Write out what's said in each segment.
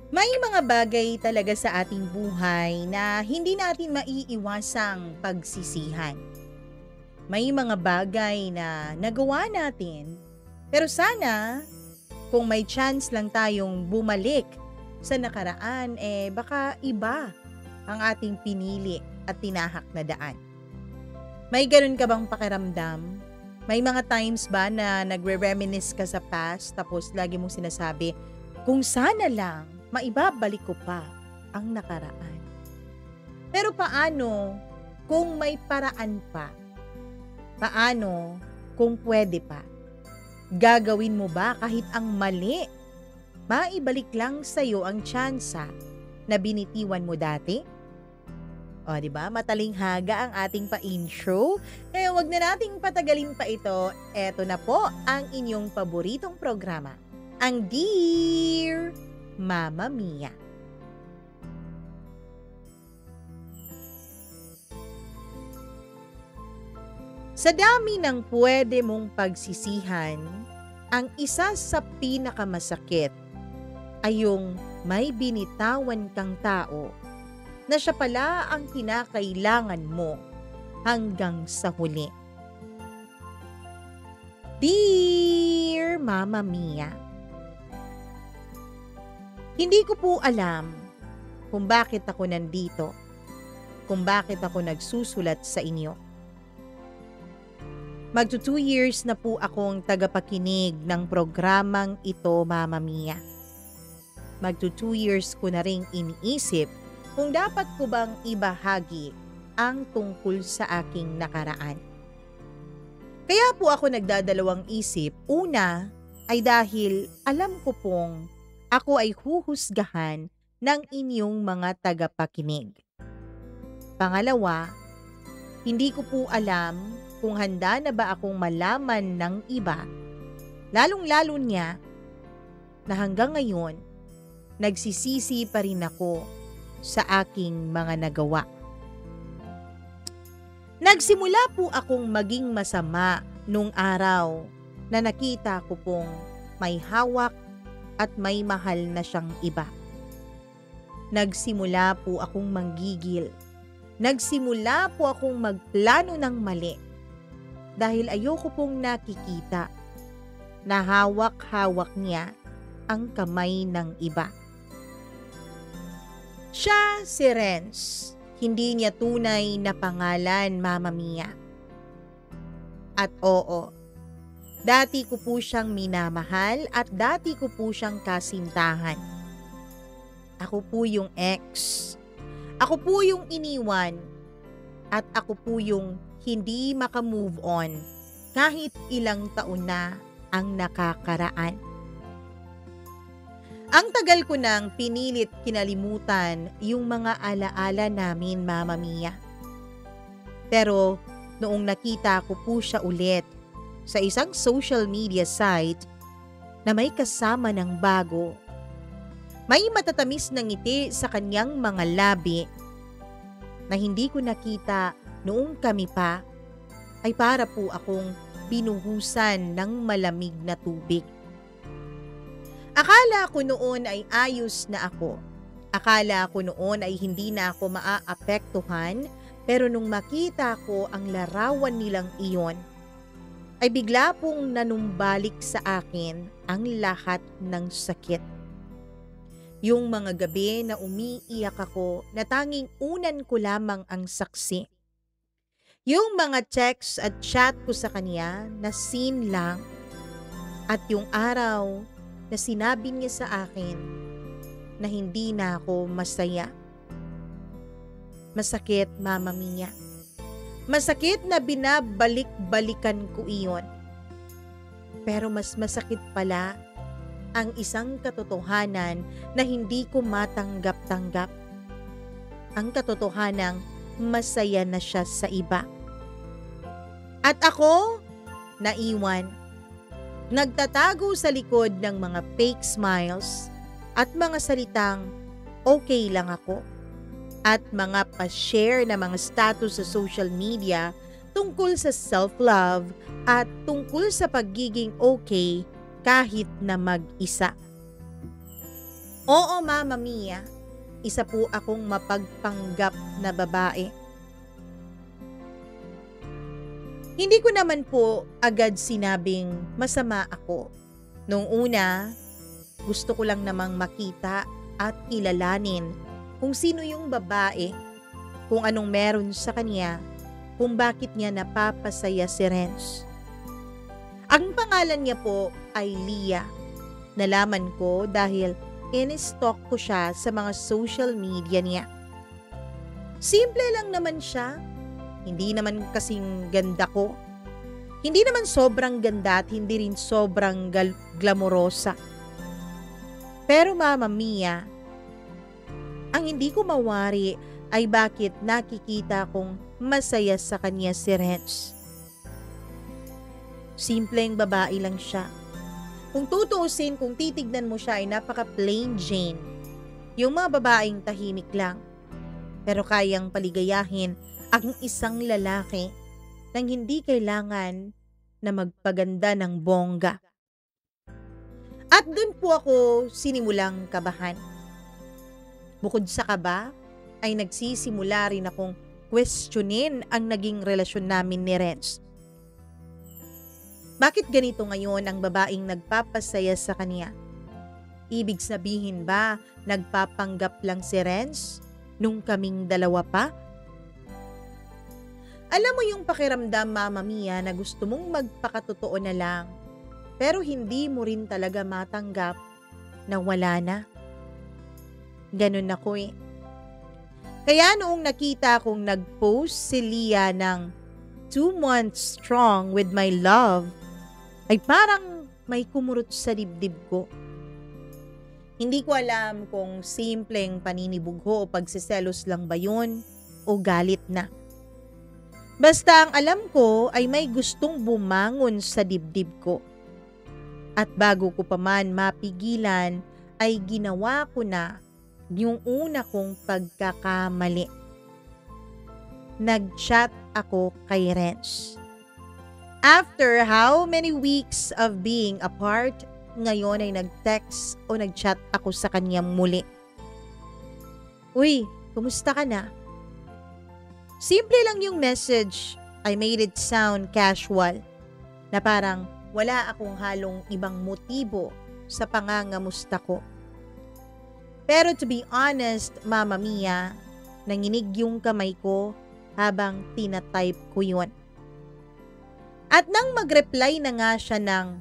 May mga bagay talaga sa ating buhay na hindi natin maiiwasang pagsisihan. May mga bagay na nagawa natin, pero sana kung may chance lang tayong bumalik sa nakaraan, baka iba ang ating pinili at tinahak na daan. May ganun ka bang pakiramdam? May mga times ba na nagre-reminisce ka sa past tapos lagi mong sinasabi, kung sana lang maibabalik ko pa ang nakaraan. Pero paano kung may paraan pa? Paano kung pwede pa? Gagawin mo ba kahit ang mali? Maibalik lang sa'yo ang tsansa na binitiwan mo dati? O, di ba? Matalinghaga ang ating pa-intro. Kaya wag na nating patagalin pa ito. Eto na po ang inyong paboritong programa, ang Dear Mama Mia. Sa dami ng pwede mong pagsisihan, ang isa sa pinakamasakit ay yung may binitawan kang tao na siya pala ang kinakailangan mo hanggang sa huli. Dear Mama Mia, hindi ko po alam kung bakit ako nandito, kung bakit ako nagsusulat sa inyo. Magto 2 years na po akong tagapakinig ng programang ito, Mama Mia. Magto 2 years ko na ring iniisip kung dapat ko bang ibahagi ang tungkol sa aking nakaraan. Kaya po ako nagdadalawang isip. Una ay dahil alam ko pong ako ay huhusgahan ng inyong mga tagapakinig. Pangalawa, hindi ko po alam kung handa na ba akong malaman ng iba, lalong-lalo niya na hanggang ngayon, nagsisisi pa rin ako sa aking mga nagawa. Nagsimula po akong maging masama nung araw na nakita ko pong may hawak at may mahal na siyang iba. Nagsimula po akong manggigil. Nagsimula po akong magplano ng mali dahil ayoko pong nakikita na hawak-hawak niya ang kamay ng iba. Siya si Renz. Hindi niya tunay na pangalan, Mama Mia. At oo, dati ko po siyang minamahal at dati ko po siyang kasintahan. Ako po yung ex. Ako po yung iniwan. At ako po yung hindi makamove on kahit ilang taon na ang nakakaraan. Ang tagal ko nang pinilit kinalimutan yung mga alaala namin, Mama Mia. Pero noong nakita ko po siya ulit sa isang social media site na may kasama ng bago, may matatamis na ngiti sa kanyang mga labi na hindi ko nakita noong kami pa, ay para po akong binuhusan ng malamig na tubig. Akala ko noon ay ayos na ako. Akala ko noon ay hindi na ako maaapektuhan, pero nung makita ko ang larawan nilang iyon, ay bigla pong nanumbalik sa akin ang lahat ng sakit. Yung mga gabi na umiiyak ako na tanging unan ko lamang ang saksi. Yung mga text at chat ko sa kanya na scene lang. At yung araw na sinabi niya sa akin na hindi na ako masaya. Masakit, Mama Mia. Masakit na binabalik-balikan ko iyon. Pero mas masakit pala ang isang katotohanan na hindi ko matanggap-tanggap. Ang katotohanang masaya na siya sa iba. At ako, naiwan. Nagtatago sa likod ng mga fake smiles at mga salitang okay lang ako at mga pa-share na mga status sa social media tungkol sa self-love at tungkol sa pagiging okay kahit na mag-isa. Oo, Mama Mia, isa po akong mapagpanggap na babae. Hindi ko naman po agad sinabing masama ako. Nung una, gusto ko lang namang makita at kilalanin kung sino yung babae, kung anong meron sa kanya, kung bakit niya napapasaya si Renz. Ang pangalan niya po ay Leah. Nalaman ko dahil in-stalk ko siya sa mga social media niya. Simple lang naman siya. Hindi naman kasing ganda ko. Hindi naman sobrang ganda at hindi rin sobrang glamorosa. Pero Mama Mia, ang hindi ko mawari ay bakit nakikita kong masaya sa kanya si Renz. Simpleng babae lang siya. Kung tutuusin, kung titignan mo siya ay napaka-plain Jane. Yung mga babaeng tahimik lang. Pero kayang paligayahin ang isang lalaki nang hindi kailangan na magpaganda ng bongga. At dun po ako sinimulang kabahan. Bukod sa kaba, ay nagsisimula rin akong questionin ang naging relasyon namin ni Renz. Bakit ganito ngayon ang babaeng nagpapasaya sa kanya? Ibig sabihin ba nagpapanggap lang si Renz nung kaming dalawa pa? Alam mo yung pakiramdam, Mama Mia, na gusto mong magpakatotoo na lang pero hindi mo rin talaga matanggap na wala na. Ganun ako eh. Kaya noong nakita kong nag-post si Leah ng 2 months strong with my love, ay parang may kumurot sa dibdib ko. Hindi ko alam kung simpleng paninibugho o pagsiselos lang ba yun o galit na. Basta ang alam ko ay may gustong bumangon sa dibdib ko. At bago ko pa man mapigilan ay ginawa ko na yung una kong pagkakamali. Nag-chat ako kay Renz. After how many weeks of being apart, ngayon ay nag-text o nag-chat ako sa kanya muli. Uy, kumusta ka na? Simple lang yung message. I made it sound casual. Na parang wala akong halong ibang motibo sa pangangamusta ko. Pero to be honest, Mama Mia, nanginig yung kamay ko habang tinatype ko yun. At nang mag-reply na nga siya ng,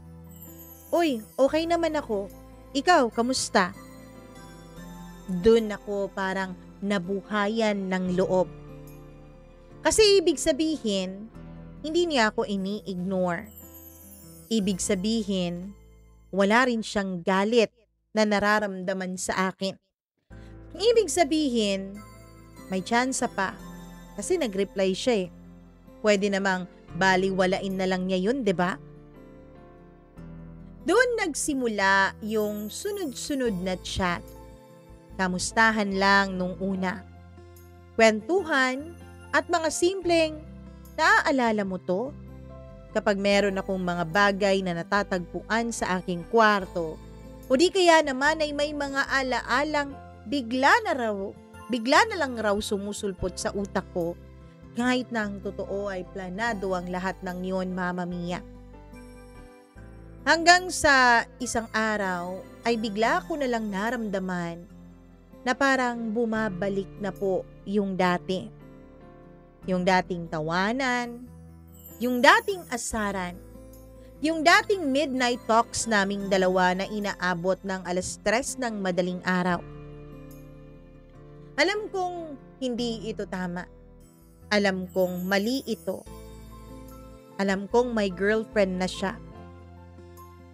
Uy, okay naman ako. Ikaw, kamusta? Doon ako parang nabuhayan ng loob. Kasi ibig sabihin, hindi niya ako ini-ignore. Ibig sabihin, wala rin siyang galit na nararamdaman sa akin. Ibig sabihin, may tsansa pa. Kasi nag-reply siya eh. Pwede namang baliwalain na lang niya yun, 'di ba? Doon nagsimula yung sunod-sunod na chat. Kamustahan lang nung una. Kwentuhan at mga simpleng, naaalala mo to? Kapag meron akong mga bagay na natatagpuan sa aking kwarto, o di kaya naman ay may mga alaalang bigla na lang raw sumusulpot sa utak ko, kahit na ang totoo ay planado ang lahat ng yon, Mama Mia. Hanggang sa isang araw ay bigla ko na lang naramdaman na parang bumabalik na po yung dati. Yung dating tawanan, yung dating asaran, yung dating midnight talks naming dalawa na inaabot ng 3:00 ng madaling araw. Alam kong hindi ito tama. Alam kong mali ito. Alam kong may girlfriend na siya.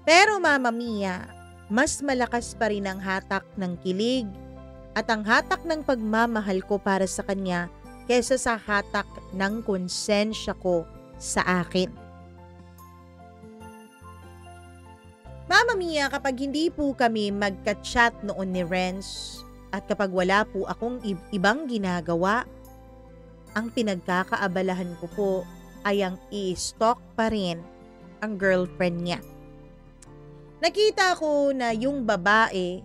Pero Mama Mia, mas malakas pa rin ang hatak ng kilig at ang hatak ng pagmamahal ko para sa kanya kesa sa hatak ng konsensya ko sa akin. Mama Mia, kapag hindi po kami magka-chat noon ni Renz at kapag wala po akong ibang ginagawa, ang pinagkakaabalahan ko po ay ang i-stalk pa rin ang girlfriend niya. Nakita ko na yung babae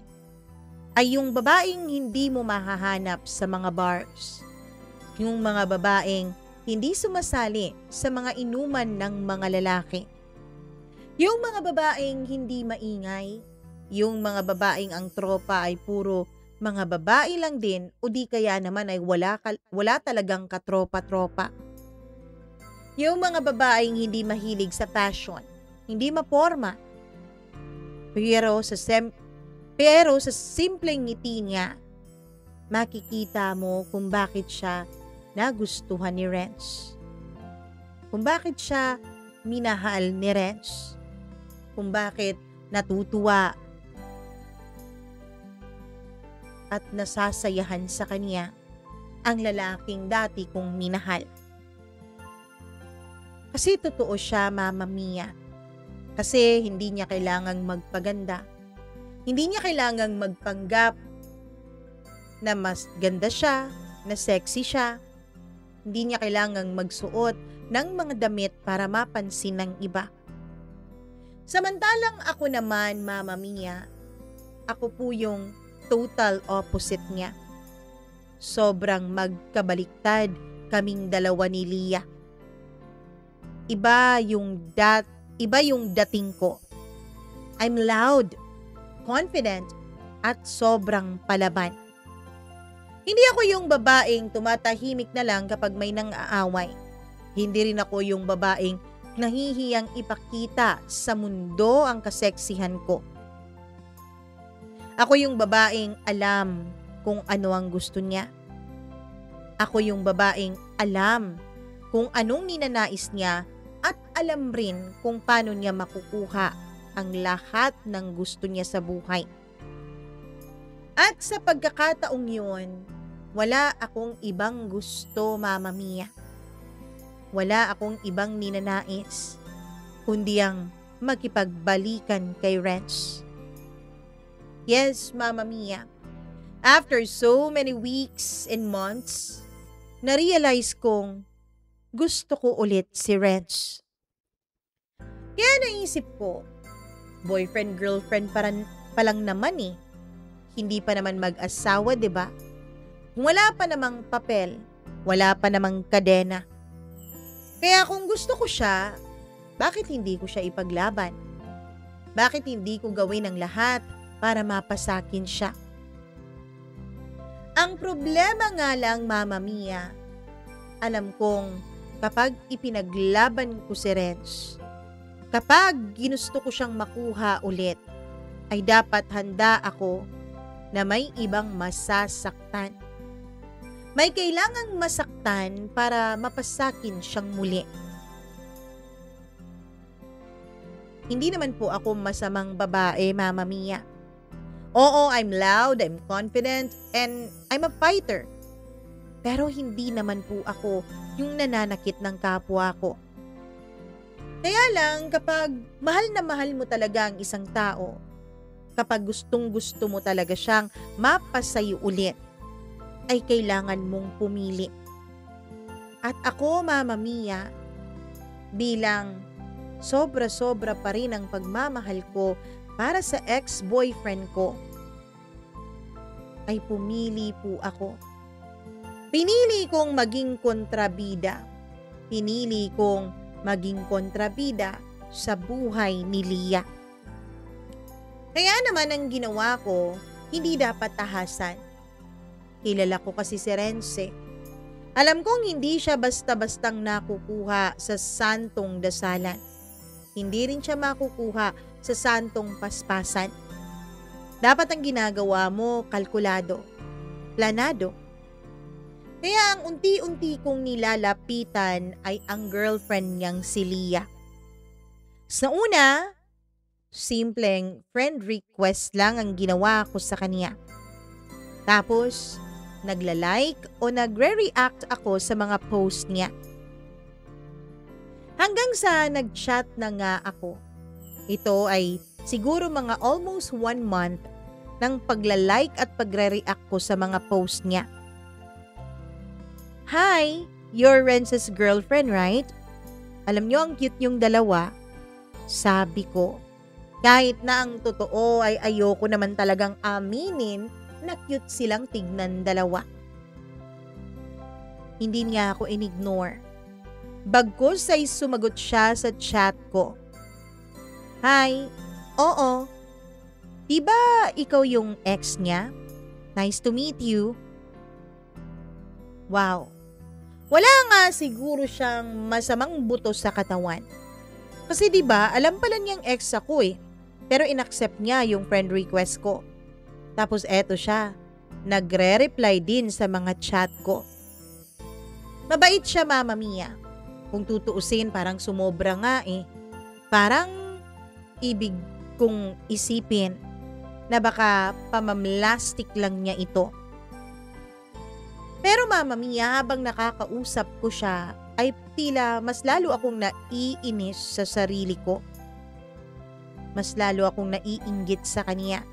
ay yung babaeng hindi mo mahahanap sa mga bars. Yung mga babaeng hindi sumasali sa mga inuman ng mga lalaki. Yung mga babaeng hindi maingay. Yung mga babaeng ang tropa ay puro mga babae lang din o di kaya naman ay wala talagang katropa-tropa. Yung mga babaeng hindi mahilig sa fashion, hindi maporma. Pero sa simpleng ngiti niya, makikita mo kung bakit siya nagustuhan ni Renz. Kung bakit siya minahal ni Renz. Kung bakit natutuwa at nasasayahan sa kanya ang lalaking dati kong minahal. Kasi totoo siya, Mama Mia. Kasi hindi niya kailangang magpaganda. Hindi niya kailangang magpanggap na mas ganda siya, na sexy siya. Hindi niya kailangang magsuot ng mga damit para mapansin ng iba. Samantalang ako naman, Mama Mia, ako po yung total opposite niya. Sobrang magkabaliktad kaming dalawa ni Leah. Iba yung dating ko. I'm loud, confident, at sobrang palaban. Hindi ako yung babaeng tumatahimik na lang kapag may nang-aaway. Hindi rin ako yung babaeng nahihiyang ipakita sa mundo ang kaseksihan ko. Ako yung babaeng alam kung ano ang gusto niya. Ako yung babaeng alam kung anong ninanais niya at alam rin kung paano niya makukuha ang lahat ng gusto niya sa buhay. At sa pagkakataong yun, wala akong ibang gusto, Mama Mia. Wala akong ibang ninanais, kundi ang makipagbalikan kay Renz. Yes, Mama Mia. After so many weeks and months, na-realize kong gusto ko ulit si Renz. Kaya naisip ko, boyfriend-girlfriend pa lang naman eh. Hindi pa naman mag-asawa, 'di ba? Wala pa namang papel, wala pa namang kadena. Kaya kung gusto ko siya, bakit hindi ko siya ipaglaban? Bakit hindi ko gawin ang lahat para mapasakin siya? Ang problema nga lang, Mama Mia, alam kong kapag ipinaglaban ko si Renz, kapag ginusto ko siyang makuha ulit, ay dapat handa ako na may ibang masasaktan. May kailangang masaktan para mapasakin siyang muli. Hindi naman po ako masamang babae, Mama Mia. Oo, I'm loud, I'm confident, and I'm a fighter. Pero hindi naman po ako yung nananakit ng kapwa ko. Kaya lang kapag mahal na mahal mo talaga ang isang tao, kapag gustong gusto mo talaga siyang mapasayo ulit, ay kailangan mong pumili. At ako, Mama Mia, bilang sobra-sobra pa rin ang pagmamahal ko para sa ex-boyfriend ko, ay pumili po ako. Pinili kong maging kontrabida. Pinili kong maging kontrabida sa buhay ni Leah. Kaya naman ang ginawa ko, hindi dapat tahasan. Kilala ko kasi si Renz. Alam kong hindi siya basta-bastang nakukuha sa santong dasalan. Hindi rin siya makukuha sa santong paspasan. Dapat ang ginagawa mo kalkulado, planado. Kaya ang unti-unti kong nilalapitan ay ang girlfriend niyang si Leah. Sa una, simpleng friend request lang ang ginawa ko sa kanya. Tapos, nagla-like o nagre-react ako sa mga post niya. Hanggang sa nag-chat na nga ako. Ito ay siguro mga almost 1 month ng pagla-like at pagre-react ko sa mga post niya. Hi, you're Renz's girlfriend, right? Alam niyo ang cute yung dalawa. Sabi ko, kahit na ang totoo ay ayoko naman talagang aminin na cute silang tignan dalawa. Hindi niya ako inignore. Bagkus ay sumagot siya sa chat ko. Hi, oo. Di ba ikaw yung ex niya? Nice to meet you. Wow. Wala nga siguro siyang masamang buto sa katawan. Kasi 'di ba, alam pala niyang ex ako eh. Pero inaccept niya yung friend request ko. Tapos eto siya, nagre-reply din sa mga chat ko. Mabait siya, Mama Mia. Kung tutuusin, parang sumobra nga eh. Parang ibig kong isipin na baka pamamlastik lang niya ito. Pero Mama Mia, habang nakakausap ko siya, ay tila mas lalo akong naiinis sa sarili ko. Mas lalo akong naiinggit sa kanya.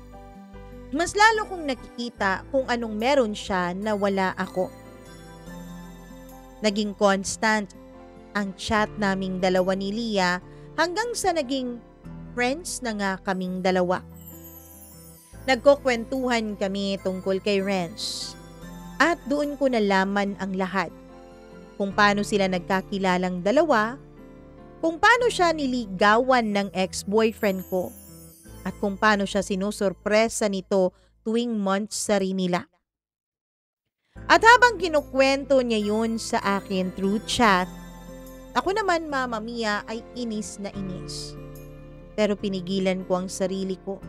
Mas lalo kong nakikita kung anong meron siya na wala ako. Naging constant ang chat naming dalawa ni Lia hanggang sa naging friends na nga kaming dalawa. Nagkukwentuhan kami tungkol kay Renz. At doon ko nalaman ang lahat. Kung paano sila nagkakilalang dalawa, kung paano siya niligawan ng ex-boyfriend ko, at kung paano siya sinusurpresa nito tuwing monthsary nila. At habang kinukwento niya yun sa akin through chat, ako naman, Mama Mia, ay inis na inis. Pero pinigilan ko ang sarili ko.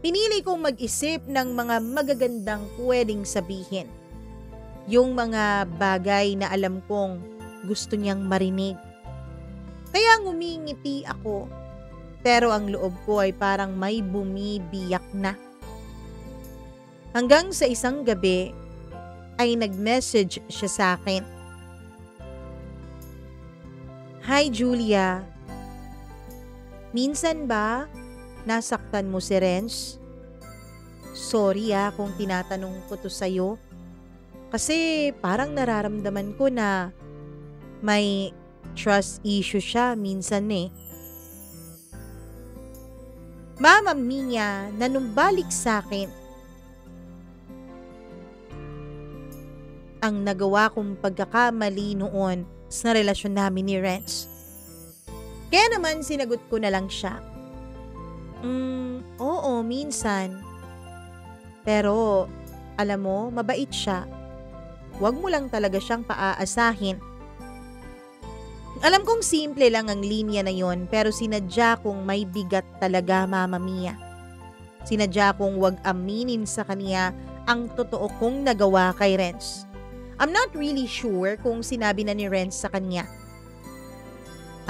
Pinili kong mag-isip ng mga magagandang pwedeng sabihin. Yung mga bagay na alam kong gusto niyang marinig. Kaya ngumingiti ako, pero ang loob ko ay parang may bumibiyak na. Hanggang sa isang gabi ay nag-message siya sa akin. Hi Julia, minsan ba nasaktan mo si Renz? Sorry kung tinatanong ko to sa'yo. Kasi parang nararamdaman ko na may trust issue siya minsan eh. Mama Mia, nanumbalik sa akin ang nagawa kong pagkakamali noon sa relasyon namin ni Renz. Kaya naman sinagot ko na lang siya. Oo, minsan. Pero alam mo, mabait siya. Huwag mo lang talaga siyang paaasahin. Alam kong simple lang ang linya na yon, pero sinadya kong may bigat talaga, Mama Mia. Sinadya kong huwag aminin sa kanya ang totoo kong nagawa kay Renz. I'm not really sure kung sinabi na ni Renz sa kanya.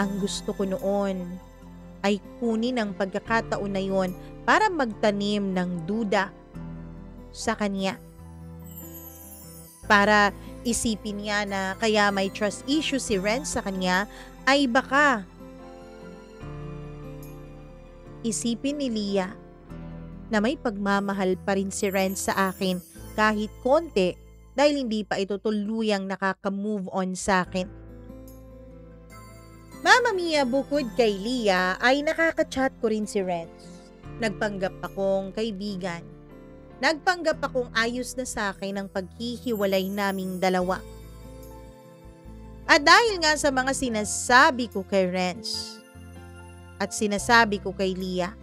Ang gusto ko noon ay kunin ang pagkakataon na yon para magtanim ng duda sa kanya. Para isipin niya na kaya may trust issue si Renz sa kanya ay baka isipin ni Lia na may pagmamahal pa rin si Renz sa akin kahit konti dahil hindi pa ito tuluyang nakaka-move on sa akin. Mama Mia, bukod kay Lia ay nakaka-chat ko rin si Renz. Nagpanggap akong kaibigan. Nagpanggap akong ayos na sa akin ang paghihiwalay naming dalawa. At dahil nga sa mga sinasabi ko kay Renz at sinasabi ko kay Lia,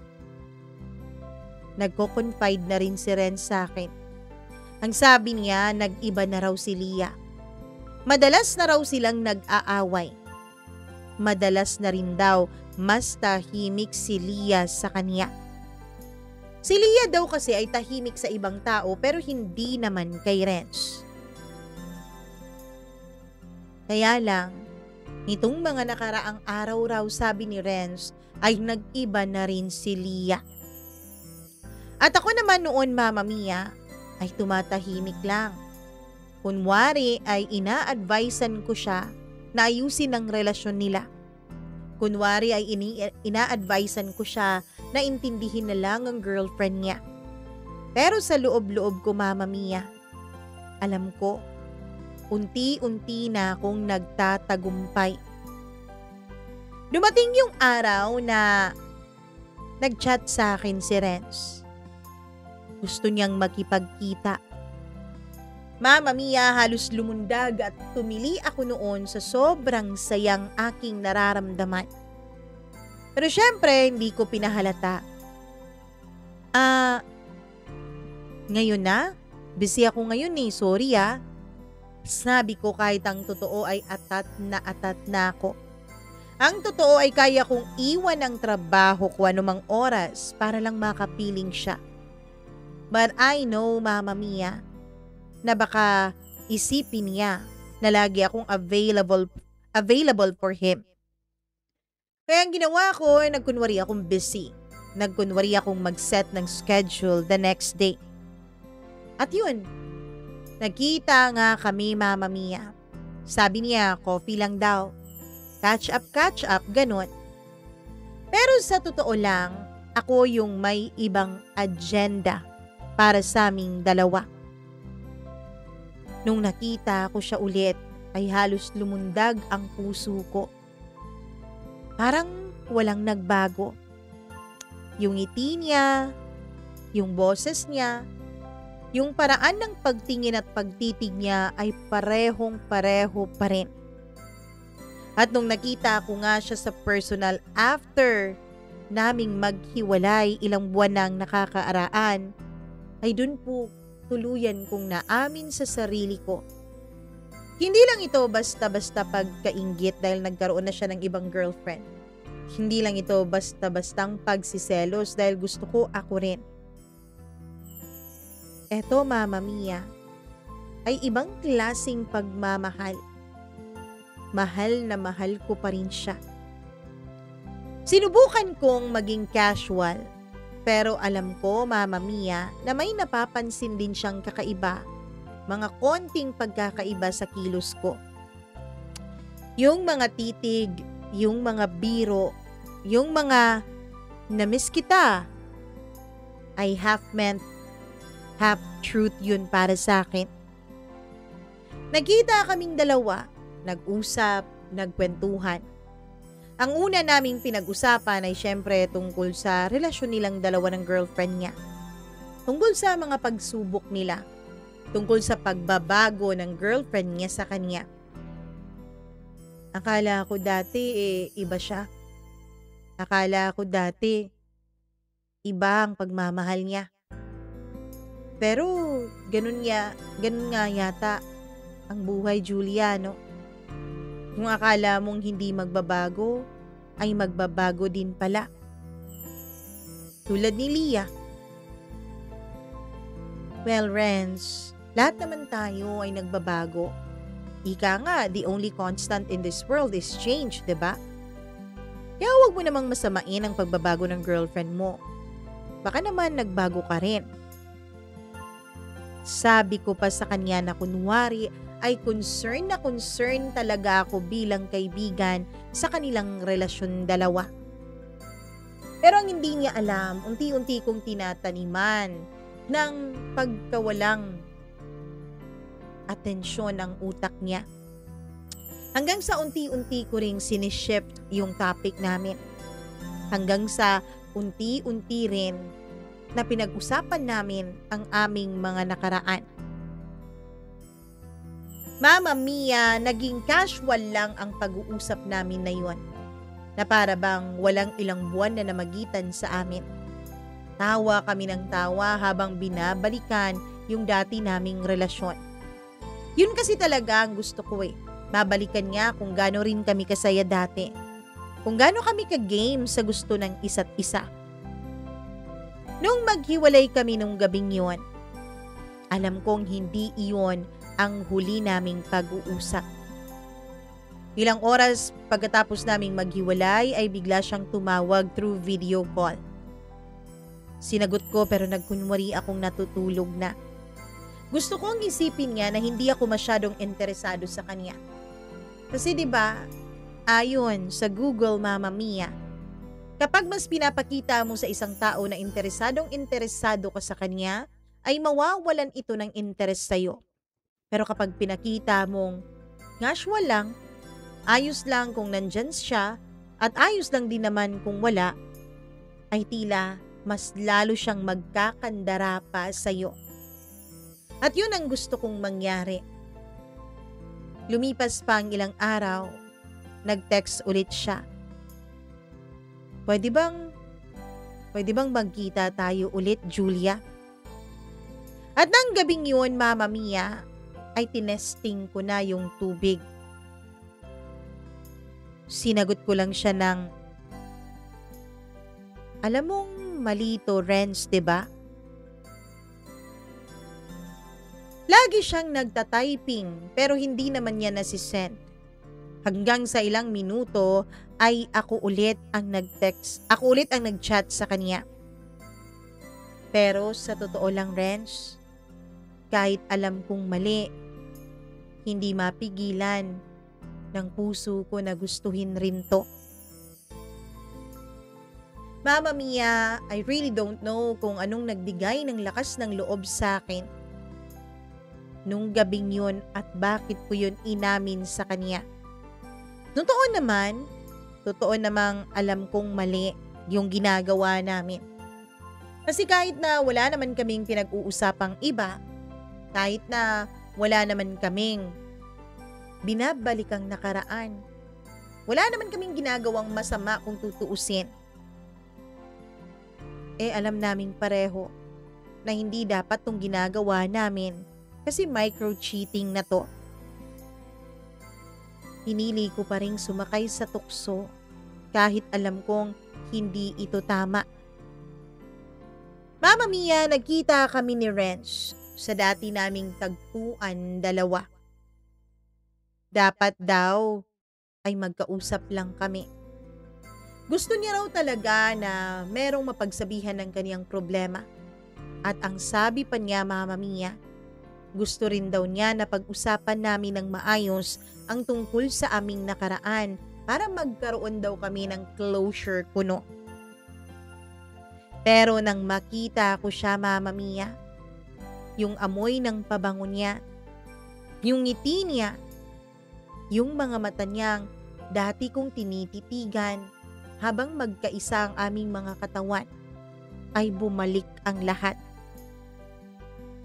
nagko-confide na rin si Renz sa akin. Ang sabi niya, nag-iba na raw si Lia. Madalas na raw silang nag-aaway. Madalas na rin daw mas tahimik si Lia sa kanya. Si Lia daw kasi ay tahimik sa ibang tao pero hindi naman kay Renz. Kaya lang, nitong mga nakaraang araw raw sabi ni Renz ay nag-iba na rin si Lia. At ako naman noon, Mama Mia, ay tumatahimik lang. Kunwari ay ina-advisean ko siya na ayusin ang relasyon nila. Kunwari ay ina-advisean ko siya na intindihin na lang ang girlfriend niya. Pero sa loob-loob ko, Mama Mia, alam ko, unti-unti na akong nagtatagumpay. Dumating yung araw na nag-chat sa akin si Renz. Gusto niyang makipagkita. Mama Mia, halos lumundag at tumili ako noon sa sobrang sayang aking nararamdaman. Pero syempre, hindi ko pinahalata. Ngayon na? Busy ako ngayon sorry Sabi ko kahit ang totoo ay atat na ako. Ang totoo ay kaya kong iwan ang trabaho ko anumang oras para lang makapiling siya. But I know, Mama Mia, na baka isipin niya na lagi akong available for him. Kaya ang ginawa ko ay nagkunwari akong busy. Nagkunwari akong mag-set ng schedule the next day. At yun, nagkita nga kami, Mama Mia. Sabi niya, coffee lang daw. Catch up, ganun. Pero sa totoo lang, ako yung may ibang agenda para sa aming dalawa. Nung nakita ko siya ulit, ay halos lumundag ang puso ko. Parang walang nagbago. Yung ngiti niya, yung boses niya, yung paraan ng pagtingin at pagtitig niya ay parehong-pareho pa rin. At nung nakita ko nga siya sa personal after naming maghiwalay ilang buwan nang nakakaaraan, ay dun po tuluyan kong naamin sa sarili ko. Hindi lang ito basta-basta pagkainggit dahil nagkaroon na siya ng ibang girlfriend. Hindi lang ito basta-bastang pagsiselos dahil gusto ko ako rin. Eto, Mama Mia, ay ibang klaseng pagmamahal. Mahal na mahal ko pa rin siya. Sinubukan kong maging casual, pero alam ko, Mama Mia, na may napapansin din siyang kakaiba, mga konting pagkakaiba sa kilos ko. Yung mga titig, yung mga biro, yung mga namiss kita, ay half meant, half truth yun para sa akin. Nagkita kaming dalawa, nag-usap, nagkwentuhan. Ang una naming pinag-usapan ay syempre tungkol sa relasyon nilang dalawa ng girlfriend niya. Tungkol sa mga pagsubok nila. Tungkol sa pagbabago ng girlfriend niya sa kanya. Akala ko dati iba siya. Akala ko dati iba ang pagmamahal niya. Pero ganun nga yata ang buhay, Julia, no? Kung akala mong hindi magbabago, ay magbabago din pala. Tulad ni Leah. Well, Renz, lahat naman tayo ay nagbabago. Ika nga, the only constant in this world is change, diba? Kaya huwag mo namang masamain ang pagbabago ng girlfriend mo. Baka naman nagbago ka rin. Sabi ko pa sa kanya na kunwari ay concern talaga ako bilang kaibigan sa kanilang relasyon dalawa. Pero ang hindi niya alam, unti-unti kong tinataniman ng pagkawalang atensyon ang utak niya. Hanggang sa unti-unti ko ring sinishift yung topic namin. Hanggang sa unti-unti rin na pinag-usapan namin ang aming mga nakaraan. Mama Mia, naging casual lang ang pag-uusap namin na yun. Na para bang walang ilang buwan na namagitan sa amin. Tawa kami ng tawa habang binabalikan yung dati naming relasyon. Yun kasi talaga ang gusto ko Babalikan niya kung gaano rin kami kasaya dati. Kung gaano kami ka-game sa gusto ng isa't isa. Nung maghiwalay kami nung gabing yun, alam kong hindi iyon ang huli naming pag-uusap. Ilang oras pagkatapos naming maghiwalay ay bigla siyang tumawag through video call. Sinagot ko pero nagkunwari akong natutulog na. Gusto kong isipin niya na hindi ako masyadong interesado sa kanya. Kasi 'di ba, ayon sa Google, Mama Mia, kapag mas pinapakita mo sa isang tao na interesado ka sa kanya, ay mawawalan ito ng interes sa'yo. Pero kapag pinakita mong casual lang, ayos lang kung nandyan siya, at ayos lang din naman kung wala, ay tila mas lalo siyang magkakandara pa sa'yo. At yun ang gusto kong mangyari. Lumipas pa ang ilang araw, nag-text ulit siya. Pwede bang magkita tayo ulit, Julia? At nang gabing yun, Mama Mia, ay tinesting ko na yung tubig. Sinagot ko lang siya ng, alam mong mali to, Renz, diba? Lagi siyang nagtatyping pero hindi naman niya nasisend. Hanggang sa ilang minuto ay ako ulit ang nag-chat sa kanya. Pero sa totoo lang, Renz, kahit alam kong mali, hindi mapigilan ng puso ko na gustuhin rin to. Mama Mia, I really don't know kung anong nagbigay ng lakas ng loob sa akin nung gabing yun at bakit ko yun inamin sa kanya. Totoo namang alam kong mali yung ginagawa namin. Kasi kahit na wala naman kaming pinag-uusapang iba, kahit na wala naman kaming binabalikang nakaraan, wala naman kaming ginagawang masama kung tutuusin. Alam naming pareho na hindi dapat tong ginagawa namin kasi micro-cheating na to. Hinili ko pa ring sumakay sa tukso kahit alam kong hindi ito tama. Mama Mia, nagkita kami ni Renz sa dati naming tagpuan dalawa. Dapat daw ay magkausap lang kami. Gusto niya raw talaga na merong mapagsabihan ng kaniyang problema. At ang sabi pa niya, Mama Mia, gusto rin daw niya na pag-usapan namin ng maayos ang tungkol sa aming nakaraan para magkaroon daw kami ng closure kuno. Pero nang makita ko siya, Mama Mia, yung amoy ng pabango niya, yung ngiti niya, yung mga mata niyang dati kong tinititigan habang magkaisa ang aming mga katawan, ay bumalik ang lahat.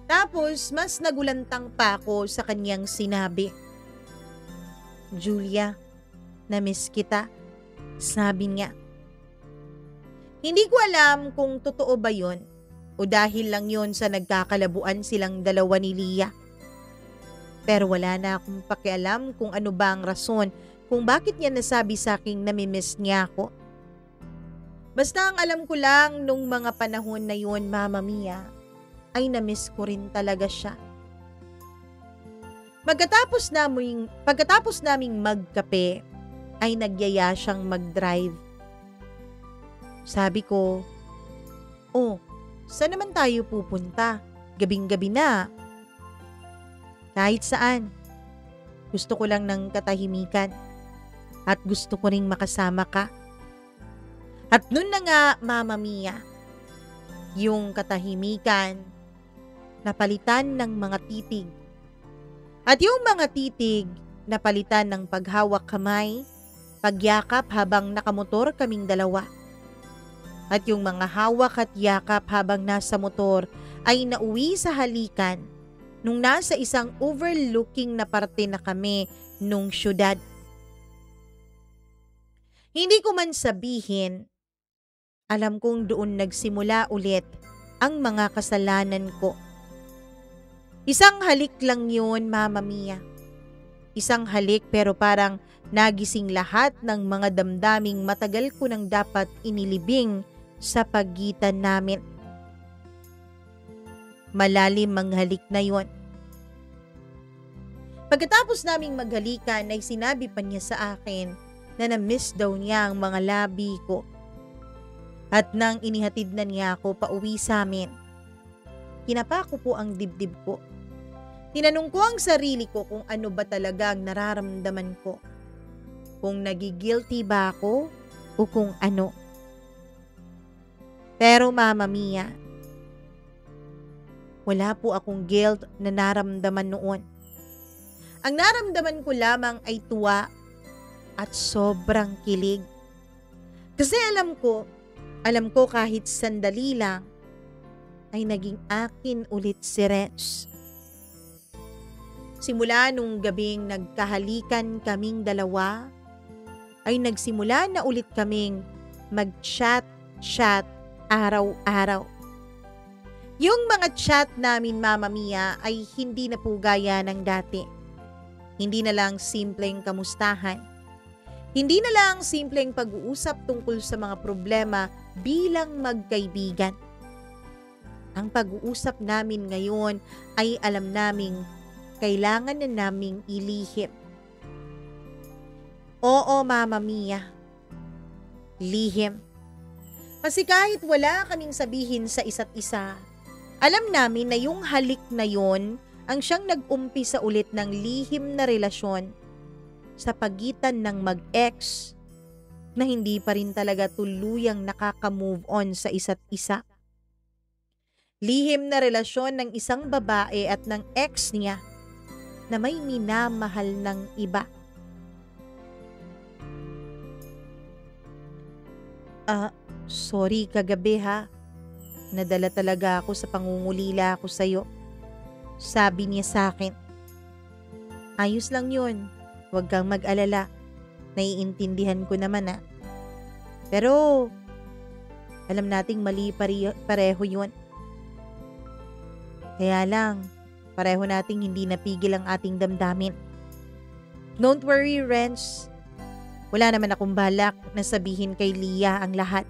Tapos mas nagulantang pa ako sa kanyang sinabi. Julia, na-miss kita, sabi niya. Hindi ko alam kung totoo ba yun o dahil lang yun sa nagkakalabuan silang dalawa ni Lia. Pero wala na akong pakialam kung ano ba ang rason kung bakit niya nasabi sa aking namimiss niya ako. Basta ang alam ko lang nung mga panahon na yun, Mama Mia, ay namiss ko rin talaga siya. Pagkatapos naming magkape, ay nagyaya siyang mag-drive. Sabi ko, saan naman tayo pupunta? Gabing-gabi na. Kahit saan. Gusto ko lang ng katahimikan. At gusto ko ring makasama ka. At nun na nga, Mama Mia, yung katahimikan, napalitan ng mga titig. At yung mga titig, napalitan ng paghawak kamay, pagyakap habang nakamotor kaming dalawa. At yung mga hawak at yakap habang nasa motor ay nauwi sa halikan nung nasa isang overlooking na parte na kami nung syudad. Hindi ko man sabihin, alam kong doon nagsimula ulit ang mga kasalanan ko. Isang halik lang yun, Mama Mia. Isang halik pero parang nagising lahat ng mga damdaming matagal ko nang dapat inilibing sa pagitan namin. Malalim ang halik na yon. Pagkatapos naming maghalikan ay sinabi pa niya sa akin na na-miss daw niya ang mga labi ko. At nang inihatid na niya ako pauwi sa amin, kinapa ko po ang dibdib ko. Tinanong ko ang sarili ko kung ano ba talaga ang nararamdaman ko. Kung nagigilty ba ako o kung ano. Pero Mama Mia, wala po akong guilt na naramdaman noon. Ang naramdaman ko lamang ay tuwa at sobrang kilig. Kasi alam ko, Alam ko kahit sandali lang ay naging akin ulit si Renz. Simula nung gabing nagkahalikan kaming dalawa, ay nagsimula na ulit kaming mag-chat araw-araw. Yung mga chat namin, Mama Mia, ay hindi na po gaya ng dati. Hindi na lang simpleng kamustahan. Hindi na lang simpleng pag-uusap tungkol sa mga problema bilang magkaibigan. Ang pag-uusap namin ngayon ay alam naming kailangan na naming ilihim. Oo, Mama Mia. Lihim. Kasi kahit wala kaming sabihin sa isa't isa, alam namin na yung halik na yon ang siyang nag-umpisa ulit ng lihim na relasyon sa pagitan ng mag-ex na hindi pa rin talaga tuluyang nakaka-move on sa isa't isa. Lihim na relasyon ng isang babae at ng ex niya na may minamahal ng iba. Sorry kagabi ha. Nadala talaga ako sa pangungulila ko sa'yo. Sabi niya sa akin. Ayos lang yun. Huwag kang mag-alala. Naiintindihan ko naman ha. Pero, alam nating mali pareho yun. Kaya lang, pareho nating hindi napigil ang ating damdamin. Don't worry, Renz. Wala naman akong balak na sabihin kay Leah ang lahat.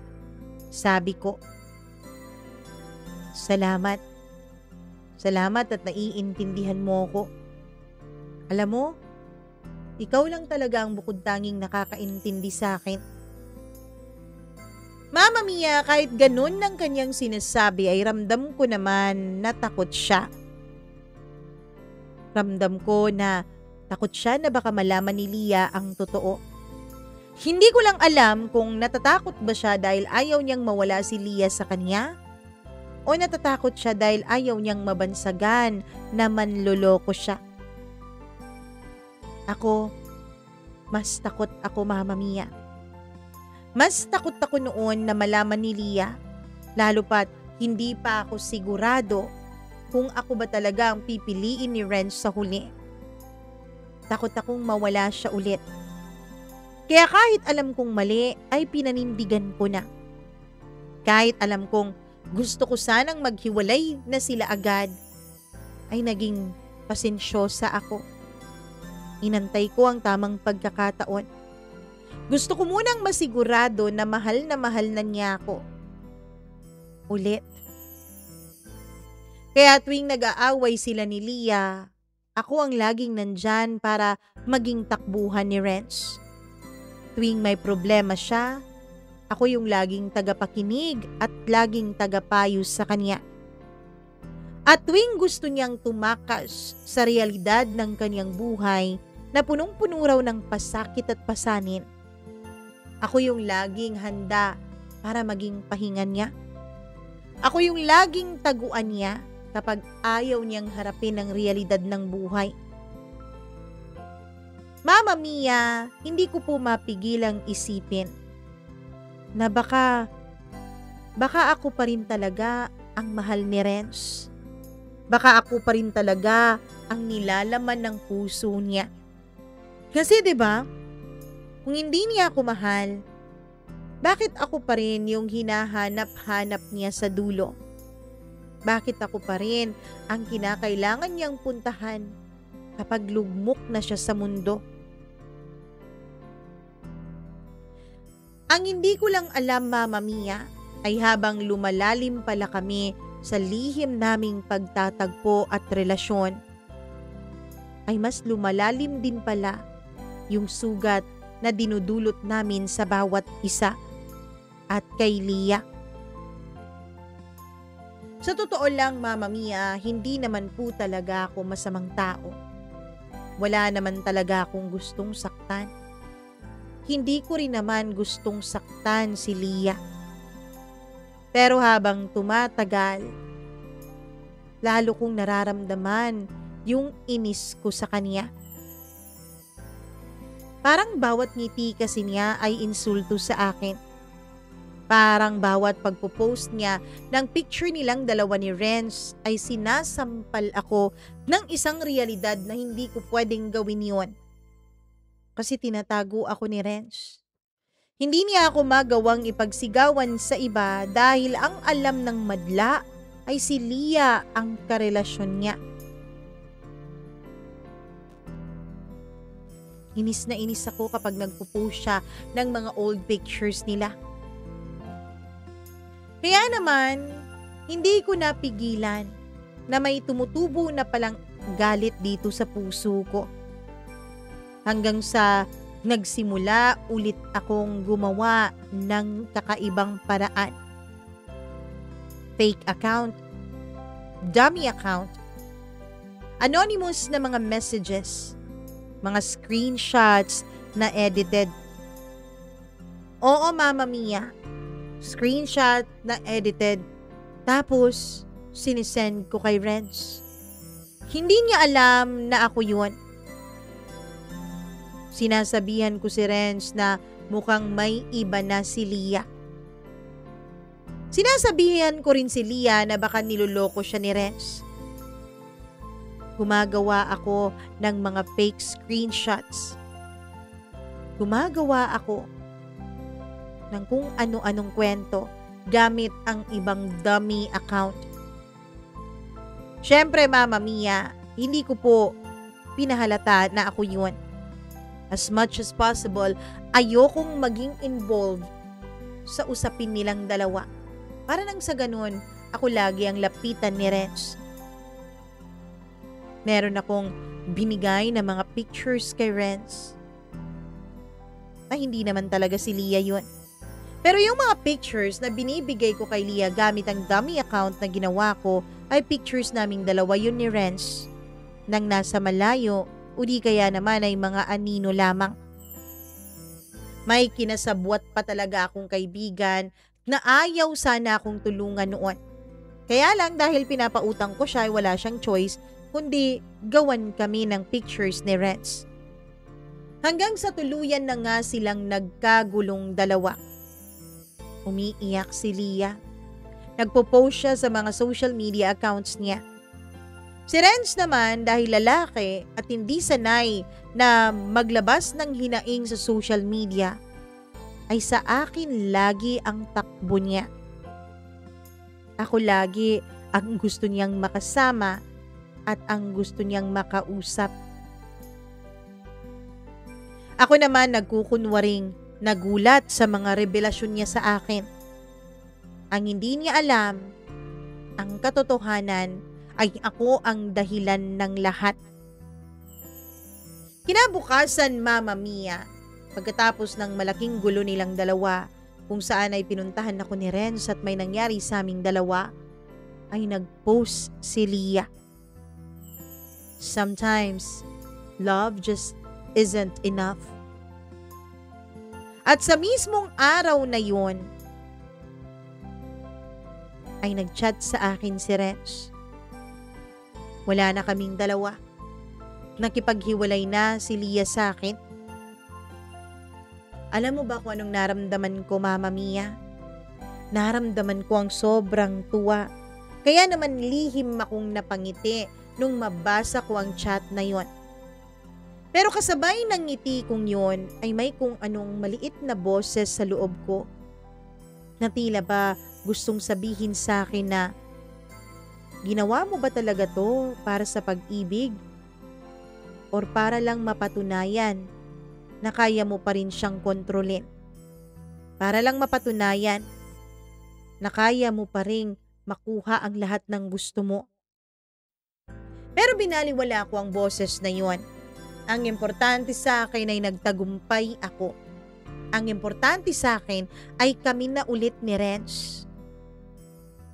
Sabi ko. Salamat. Salamat at naiintindihan mo ko. Alam mo, ikaw lang talaga ang bukod tanging nakakaintindi sa akin. Mama Mia, kahit ganun ng kanyang sinasabi ay ramdam ko naman na takot siya. Ramdam ko na takot siya na baka malaman ni Leah ang totoo. Hindi ko lang alam kung natatakot ba siya dahil ayaw niyang mawala si Leah sa kanya o natatakot siya dahil ayaw niyang mabansagan na manloloko siya. Mas takot ako, Mama Mia. Mas takot ako noon na malaman ni Leah, lalo pat hindi pa ako sigurado kung ako ba talaga ang pipiliin ni Renz sa huli. Takot akong mawala siya ulit. Kaya kahit alam kong mali ay pinanindigan ko na. Kahit alam kong gusto ko sanang maghiwalay na sila agad, ay naging pasensyosa ako. Inantay ko ang tamang pagkakataon. Gusto ko munang masigurado na mahal na niya ako. Ulit. Kaya tuwing nag-aaway sila ni Leah, ako ang laging nandyan para maging takbuhan ni Renz. Tuwing may problema siya, ako yung laging tagapakinig at laging tagapayo sa kanya. At tuwing gusto niyang tumakas sa realidad ng kanyang buhay na punong-puno raw ng pasakit at pasanin, ako yung laging handa para maging pahingan niya. Ako yung laging taguan niya kapag ayaw niyang harapin ang realidad ng buhay. Mama Mia, hindi ko po mapigilang isipin na baka ako pa rin talaga ang mahal ni Renz. Baka ako pa rin talaga ang nilalaman ng puso niya. Kasi 'di ba? Kung hindi niya ako mahal, bakit ako pa rin yung hinahanap-hanap niya sa dulo? Bakit ako pa rin ang kinakailangan niyang puntahan kapag lugmok na siya sa mundo? Ang hindi ko lang alam, Mama Mia, ay habang lumalalim pala kami sa lihim naming pagtatagpo at relasyon, ay mas lumalalim din pala yung sugat na dinudulot namin sa bawat isa at kay Leah. Sa totoo lang, Mama Mia, hindi naman po talaga ako masamang tao. Wala naman talaga akong gustong saktan. Hindi ko rin naman gustong saktan si Leah. Pero habang tumatagal, lalo kong nararamdaman yung inis ko sa kanya. Parang bawat ngiti kasi niya ay insulto sa akin. Parang bawat pagpo-post niya ng picture nilang dalawa ni Renz ay sinasampal ako ng isang realidad na hindi ko pwedeng gawin yon. Kasi tinatago ako ni Renz. Hindi niya ako magawang ipagsigawan sa iba dahil ang alam ng madla ay si Lia ang karelasyon niya. Inis na inis ako kapag nagpo-post siya ng mga old pictures nila. Kaya naman, hindi ko napigilan na may tumutubo na palang galit dito sa puso ko. Hanggang sa nagsimula ulit akong gumawa ng kakaibang paraan. Fake account, dummy account, anonymous na mga messages, mga screenshots na edited. Oo, Mama Mia, screenshot na edited, tapos sinisend ko kay Renz. Hindi niya alam na ako yun. Sinasabihan ko si Renz na mukhang may iba na si Lia. Sinasabihan ko rin si Lia na baka niloloko siya ni Renz. Gumagawa ako ng mga fake screenshots. Gumagawa ako ng kung ano-anong kwento gamit ang ibang dummy account. Syempre, Mama Mia, hindi ko po pinahalata na ako yun. As much as possible, ayokong maging involved sa usapin nilang dalawa. Para nang sa ganun, ako lagi ang lapitan ni Renz. Meron akong binigay na mga pictures kay Renz. Hindi naman talaga si Lia yun. Pero yung mga pictures na binibigay ko kay Lia gamit ang dummy account na ginawa ko ay pictures naming dalawa yun ni Renz nang nasa malayo o di kaya naman ay mga anino lamang. May kinasabwat pa talaga akong kaibigan na ayaw sana akong tulungan noon. Kaya lang dahil pinapautang ko siya ay wala siyang choice kundi gawan kami ng pictures ni Renz. Hanggang sa tuluyan na nga silang nagkagulong dalawa. Umiiyak si Lia. Nagpo-post siya sa mga social media accounts niya. Si Renz naman dahil lalaki at hindi sanay na maglabas ng hinaing sa social media, ay sa akin lagi ang takbo niya. Ako lagi ang gusto niyang makasama at ang gusto niyang makausap. Ako naman nagkukunwaring nagulat sa mga revelasyon niya sa akin. Ang hindi niya alam, ang katotohanan ay ako ang dahilan ng lahat. Kinabukasan, Mama Mia, pagkatapos ng malaking gulo nilang dalawa, kung saan ay pinuntahan ako ni Renz at may nangyari sa aming dalawa, ay nag-post si Lia. Sometimes, love just isn't enough. At sa mismong araw na yun, ay nag-chat sa akin si Renz. Wala na kaming dalawa. Nakipaghiwalay na si Lia sa akin. Alam mo ba kung anong naramdaman ko, Mama Mia? Naramdaman ko ang sobrang tuwa. Kaya naman lihim akong napangiti nung mabasa ko ang chat na yon. Pero kasabay ng ngiti kong yon ay may kung anong maliit na boses sa loob ko na tila ba gustong sabihin sa akin na, ginawa mo ba talaga to para sa pag-ibig? Or para lang mapatunayan na kaya mo pa rin siyang kontrolin? Para lang mapatunayan na kaya mo pa rin makuha ang lahat ng gusto mo? Pero binaliwala ko ang boses na yon. Ang importante sa akin ay nagtagumpay ako. Ang importante sa akin ay kami na ulit ni Renz.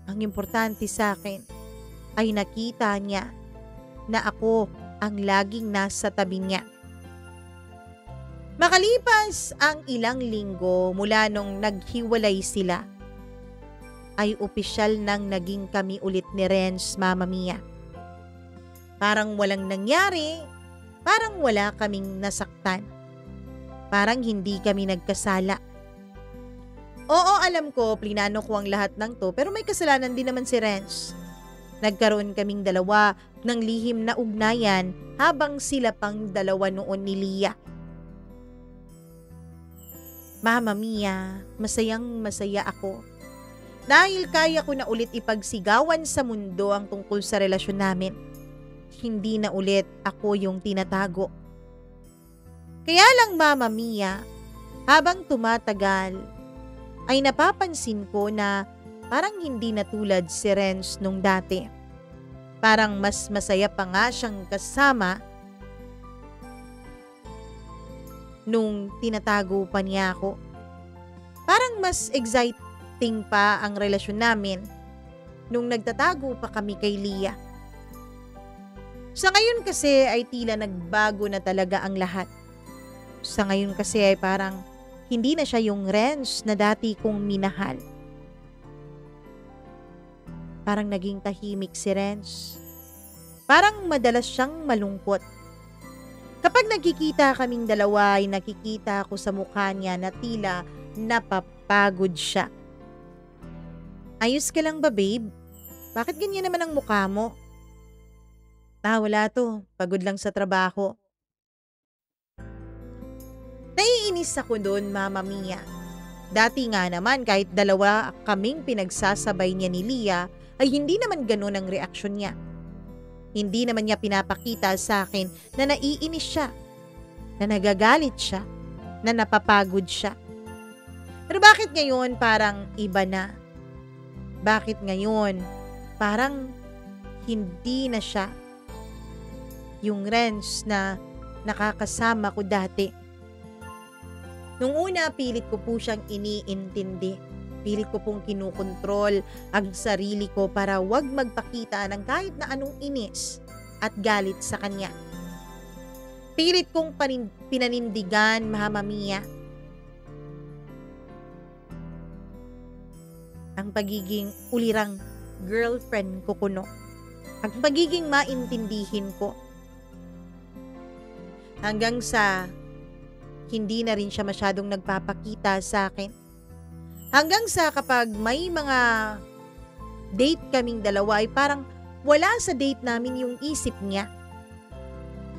Ang importante sa akin ay nakita niya na ako ang laging nasa tabi niya. Makalipas ang ilang linggo mula nung naghiwalay sila, ay opisyal nang naging kami ulit ni Renz, Mama Mia. Parang walang nangyari, parang wala kaming nasaktan. Parang hindi kami nagkasala. Oo, alam ko, plinano ko ang lahat ng to, pero may kasalanan din naman si Renz. Nagkaroon kaming dalawa ng lihim na ugnayan habang sila pang dalawa noon ni Lia. Mama Mia, masayang masaya ako. Dahil kaya ko na ulit ipagsigawan sa mundo ang tungkol sa relasyon namin. Hindi na ulit ako yung tinatago. Kaya lang Mama Mia, habang tumatagal, ay napapansin ko na parang hindi na tulad si Renz nung dati. Parang mas masaya pa nga siyang kasama nung tinatago pa niya ako. Parang mas exciting pa ang relasyon namin nung nagtatago pa kami kay Lia. Sa ngayon kasi ay tila nagbago na talaga ang lahat. Sa ngayon kasi ay parang hindi na siya yung Renz na dati kong minahal. Parang naging tahimik si Renz. Parang madalas siyang malungkot. Kapag nagkikita kaming dalawa ay nakikita ko sa mukha niya na tila napapagod siya. Ayos ka lang ba, babe? Bakit ganyan naman ang mukha mo? Wala to. Pagod lang sa trabaho. Naiinis ako doon, Mama Mia. Dati nga naman kahit dalawa kaming pinagsasabay niya ni Lia ay hindi naman ganun ang reaksyon niya. Hindi naman niya pinapakita sa akin na naiinis siya, na nagagalit siya, na napapagod siya. Pero bakit ngayon parang iba na? Bakit ngayon parang hindi na siya yung Renz na nakakasama ko dati? Nung una, pilit ko po siyang iniintindi. Pilit ko pong kinukontrol ang sarili ko para wag magpakita ng kahit na anong inis at galit sa kanya. Pilit kong pinanindigan, Mama Mia, ang pagiging ulirang girlfriend ko kuno. Ang pagiging maintindihin ko. Hanggang sa hindi na rin siya masyadong nagpapakita sa akin. Hanggang sa kapag may mga date kaming dalawa ay parang wala sa date namin yung isip niya.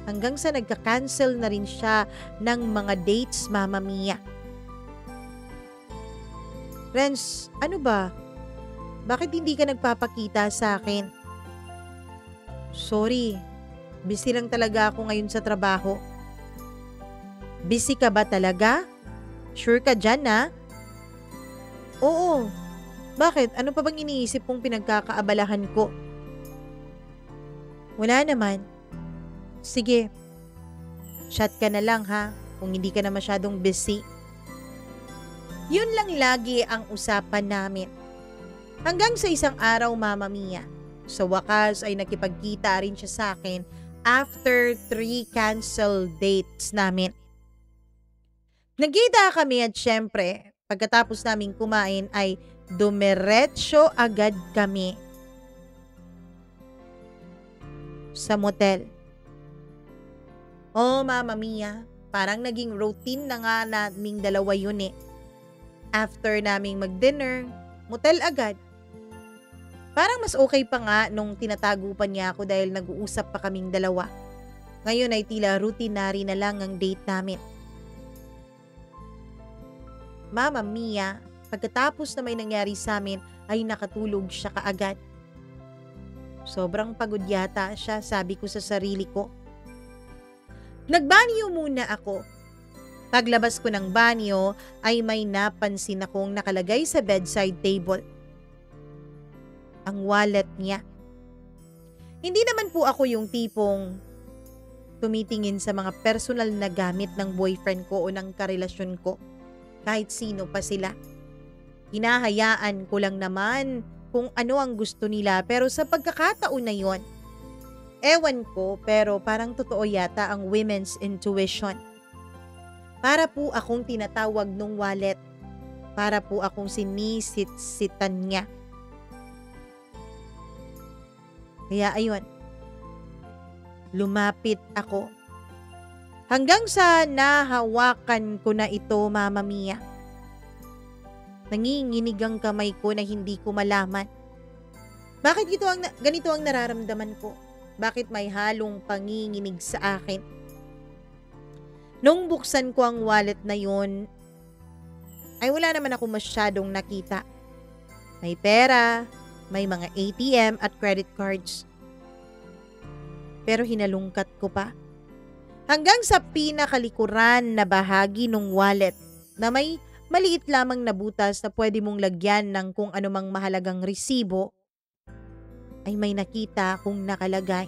Hanggang sa nagka-cancel na rin siya ng mga dates, Mama Mia. Renz, ano ba? Bakit hindi ka nagpapakita sa akin? Sorry, busy lang talaga ako ngayon sa trabaho. Busy ka ba talaga? Sure ka dyan, ha? Oo. Bakit? Ano pa bang iniisip kong pinagkakaabalahan ko? Wala naman. Sige. Chat ka na lang ha, kung hindi ka na masyadong busy. Yun lang lagi ang usapan namin. Hanggang sa isang araw, Mama Mia, sa wakas ay nakipagkita rin siya sa akin after 3 cancel dates namin. Nagkita kami at syempre, pagkatapos naming kumain ay dumiretso agad kami sa motel. Oh, Mama Mia, parang naging routine na nga naming dalawa yun eh. After naming mag-dinner, motel agad. Parang mas okay pa nga nung tinatago pa niya ako dahil nag-uusap pa kaming dalawa. Ngayon ay tila routinary na lang ang date namin. Mama Mia, pagkatapos na may nangyari sa amin ay nakatulog siya kaagad. Sobrang pagod yata siya, sabi ko sa sarili ko. Nagbanyo muna ako. Paglabas ko ng banyo ay may napansin akong nakalagay sa bedside table. Ang wallet niya. Hindi naman po ako yung tipong tumitingin sa mga personal na gamit ng boyfriend ko o ng karelasyon ko. Kahit sino pa sila. Hinahayaan ko lang naman kung ano ang gusto nila, pero sa pagkakataon na yon, ewan ko, pero parang totoo yata ang women's intuition. Para po akong tinatawag nung wallet. Para po akong sinisit-sitan niya. Kaya ayun, lumapit ako. Hanggang sa nahawakan ko na ito, Mama Mia. Nanginginig ang kamay ko na hindi ko malaman. Bakit ganito ang nararamdaman ko? Bakit may halong panginginig sa akin? Nung buksan ko ang wallet na yun, ay wala naman ako masyadong nakita. May pera, may mga ATM at credit cards. Pero hinalungkat ko pa. Hanggang sa pinakalikuran na bahagi ng wallet na may maliit lamang na butas na pwede mong lagyan ng kung anumang mahalagang resibo, ay may nakita akong nakalagay.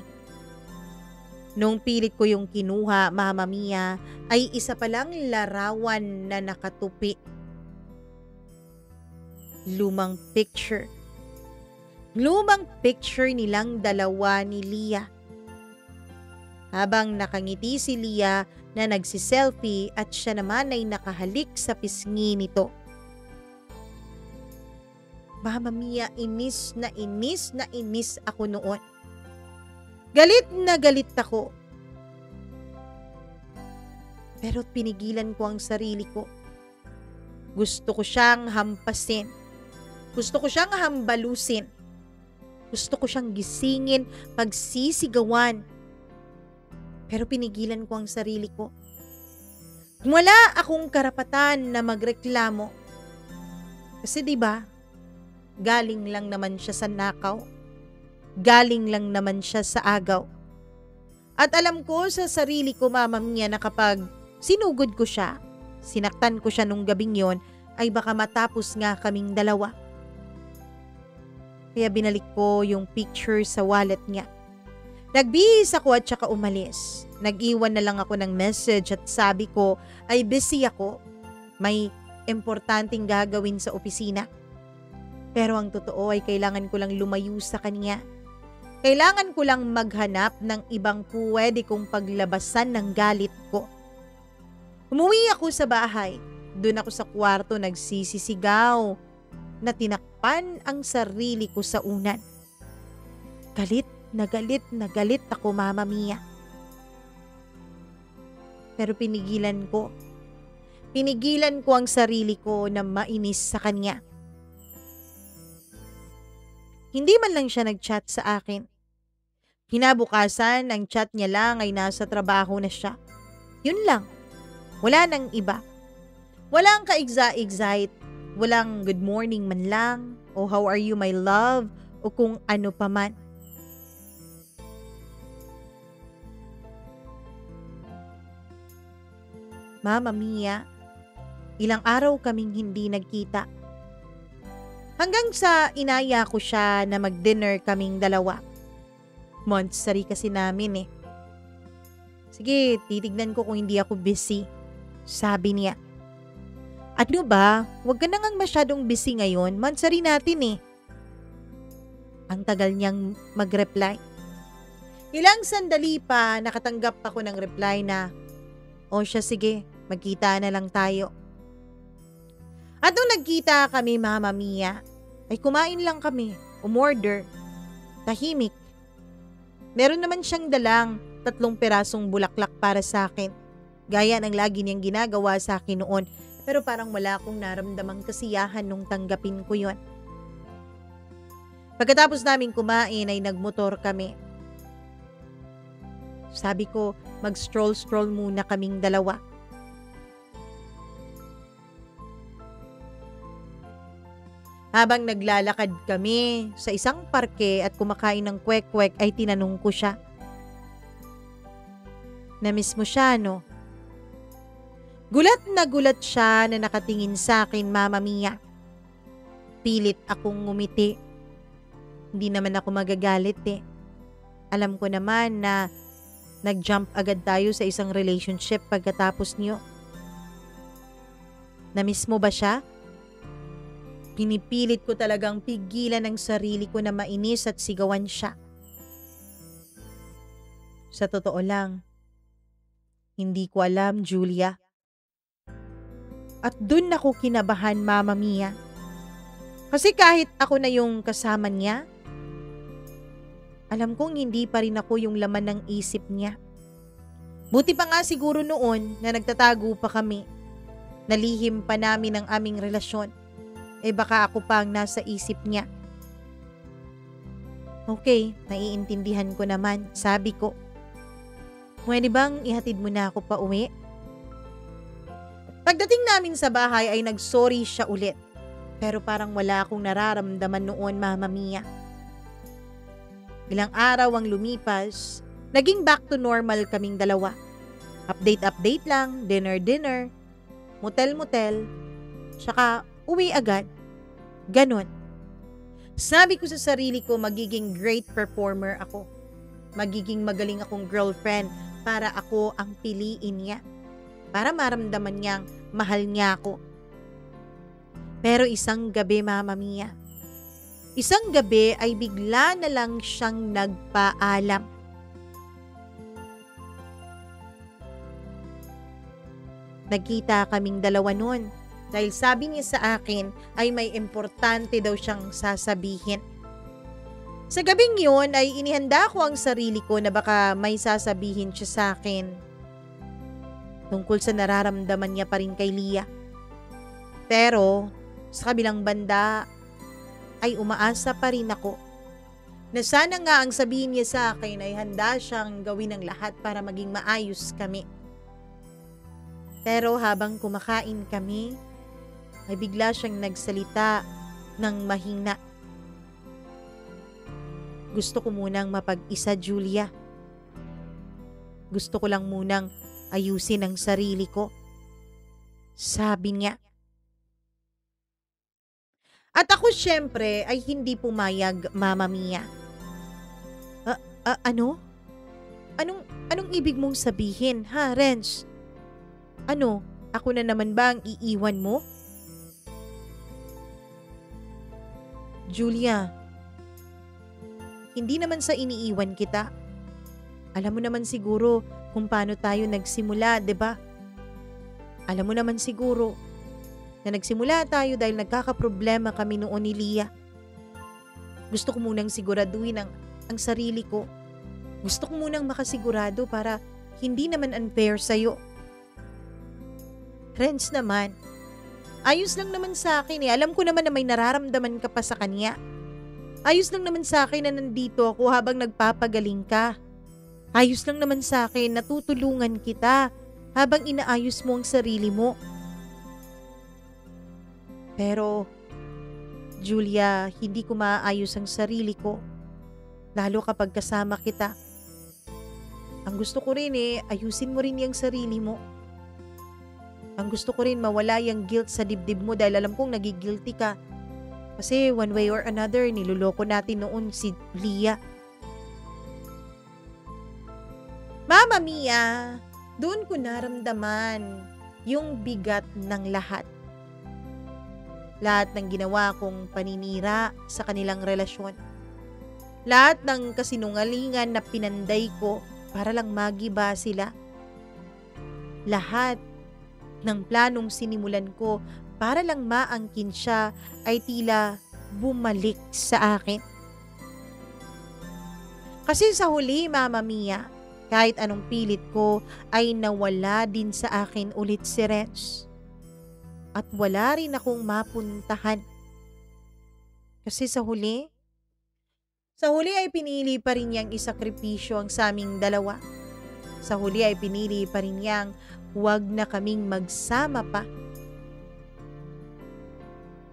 Nung pilit ko yung kinuha, Mama Mia, ay isa palang larawan na nakatupi. Lumang picture. Lumang picture nilang dalawa ni Leah. Habang nakangiti si Leah na nagsiselfie at siya naman ay nakahalik sa pisngi nito. Mama Mia, inis na inis ako noon. Galit na galit ako. Pero pinigilan ko ang sarili ko. Gusto ko siyang hampasin. Gusto ko siyang hambalusin. Gusto ko siyang gisingin, pagsisigawan. Pero pinigilan ko ang sarili ko. Wala akong karapatan na magreklamo. Kasi 'di ba? Galing lang naman siya sa nakaw. Galing lang naman siya sa agaw. At alam ko sa sarili ko, Mama Mia, na kapag sinugod ko siya, sinaktan ko siya nung gabing yon, ay baka matapos nga kaming dalawa. Kaya binalik ko yung picture sa wallet niya. Nagbihis ako at saka umalis. Nag-iwan na lang ako ng message at sabi ko ay busy ako. May importanteng gagawin sa opisina. Pero ang totoo ay kailangan ko lang lumayo sa kanya. Kailangan ko lang maghanap ng ibang pwede kong paglabasan ng galit ko. Umuwi ako sa bahay. Doon ako sa kwarto nagsisisigaw na tinakpan ang sarili ko sa unan. Galit na galit ako, Mama Mia. Pero pinigilan ko. Pinigilan ko ang sarili ko na mainis sa kanya. Hindi man lang siya nag-chat sa akin. Kinabukasan, ang chat niya lang ay nasa trabaho na siya. Yun lang. Wala nang iba. Walang ka-excite, walang good morning man lang, o how are you my love, o kung ano pa man. Mama Mia, ilang araw kaming hindi nagkita. Hanggang sa inaya ko siya na mag-dinner kaming dalawa. Monthsary kasi namin eh. Sige, titignan ko kung hindi ako busy, sabi niya. Ano ba? Huwag ka na ngang masyadong busy ngayon. Monthsary natin eh. Ang tagal niyang mag-reply. Ilang sandali pa nakatanggap ako ng reply na, o siya sige, magkita na lang tayo. At nung nagkita kami, Mama Mia, ay kumain lang kami, umorder, tahimik. Meron naman siyang dalang 3 pirasong bulaklak para sa akin. Gaya ng lagi niyang ginagawa sa akin noon, pero parang wala akong naramdamang kasiyahan nung tanggapin ko yon. Pagkatapos namin kumain ay nagmotor kami. Sabi ko, mag-stroll-stroll muna kaming dalawa. Habang naglalakad kami sa isang parke at kumakain ng kwek-kwek ay tinanong ko siya. Namiss mo siya, no? Gulat na gulat siya na nakatingin sa akin, Mama Mia. Pilit akong ngumiti. Hindi naman ako magagalit eh. Alam ko naman na nag-jump agad tayo sa isang relationship pagkatapos niyo. Namiss mo ba siya? Pinipilit ko talagang pigilan ang sarili ko na mainis at sigawan siya. Sa totoo lang, hindi ko alam, Julia. At dun ako kinabahan, Mama Mia. Kasi kahit ako na yung kasama niya, alam kong hindi pa rin ako yung laman ng isip niya. Buti pa nga siguro noon na nagtatago pa kami. Nalihim pa namin ang aming relasyon. baka ako pa ang nasa isip niya. Okay, naiintindihan ko naman, sabi ko. Pwede bang ihatid mo na ako pa uwi? Pagdating namin sa bahay ay nagsorry siya ulit. Pero parang wala akong nararamdaman noon, Mama Mia. Ilang araw ang lumipas, naging back to normal kaming dalawa. Update lang, dinner, motel, tsaka uwi agad. Ganon. Sabi ko sa sarili ko magiging great performer ako. Magiging magaling akong girlfriend para ako ang piliin niya. Para maramdaman niyang mahal niya ako. Pero isang gabi, Mama Mia, isang gabi ay bigla na lang siyang nagpaalam. Nagkita kaming dalawa noon dahil sabi niya sa akin ay may importante daw siyang sasabihin. Sa gabing yun ay inihanda ko ang sarili ko na baka may sasabihin siya sa akin tungkol sa nararamdaman niya pa rin kay Lia. Pero sa kabilang banda ay umaasa pa rin ako na sana nga ang sabihin niya sa akin ay handa siyang gawin ang lahat para maging maayos kami. Pero habang kumakain kami, ay bigla siyang nagsalita ng mahina. Gusto ko munang mapag-isa, Julia. Gusto ko lang munang ayusin ang sarili ko. Sabi niya. At ako syempre ay hindi pumayag, Mama Mia. Ano? Anong ibig mong sabihin, ha, Renz? Ano, ako na naman ba ang iiwan mo? Julia, hindi naman sa iniiwan kita. Alam mo naman siguro kung paano tayo nagsimula, 'di ba? Alam mo naman siguro na nagsimula tayo dahil nagkakaproblema kami noon ni Lia. Gusto ko munang siguraduhin ang sarili ko. Gusto ko munang makasigurado para hindi naman unfair sa'yo. Renz naman, ayos lang naman sa akin eh. Alam ko naman na may nararamdaman ka pa sa kanya. Ayos lang naman sa akin na nandito ako habang nagpapagaling ka. Ayos lang naman sa akin na tutulungan kita habang inaayos mo ang sarili mo. Pero, Julia, hindi ko maayos ang sarili ko. Lalo kapag kasama kita. Ang gusto ko rin ayusin mo rin yung sarili mo. Ang gusto ko rin mawala yung guilt sa dibdib mo dahil alam kong nagigilty ka. Kasi one way or another, niloloko natin noon si Lia. Mama Mia, doon ko naramdaman yung bigat ng lahat. Lahat ng ginawa kong paninira sa kanilang relasyon. Lahat ng kasinungalingan na pinanday ko para lang magiba sila. Lahat ng planong sinimulan ko para lang maangkin siya ay tila bumalik sa akin. Kasi sa huli, Mama Mia, kahit anong pilit ko ay nawala din sa akin ulit si Renz. At wala rin akong mapuntahan. Kasi sa huli ay pinili pa rin niyang isakripisyo ang saming dalawa. Sa huli ay pinili pa rin niyang huwag na kaming magsama pa.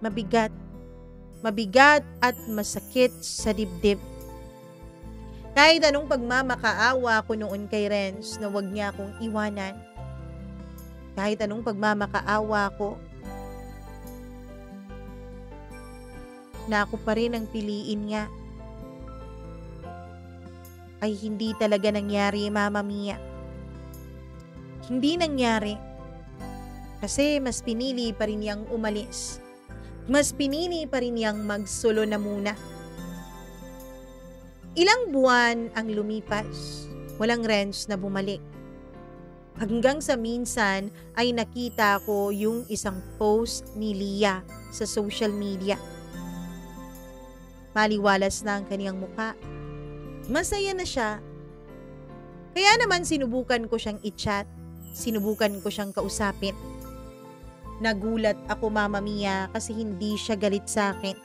Mabigat at masakit sa dibdib. Kahit anong pagmamakaawa ko noon kay Renz na huwag niya akong iwanan. Kahit anong pagmamakaawa ko na ako pa rin ang piliin niya, ay hindi talaga nangyari, Mama Mia. Hindi nangyari. Kasi mas pinili pa rin niyang umalis. Mas pinili pa rin niyang magsolo na muna. Ilang buwan ang lumipas. Walang Renz na bumalik. Hanggang sa minsan ay nakita ko yung isang post ni Lia sa social media. Maliwalas na ang kaniyang mukha. Masaya na siya. Kaya naman sinubukan ko siyang i-chat. Sinubukan ko siyang kausapin. Nagulat ako, Mama Mia, kasi hindi siya galit sa akin.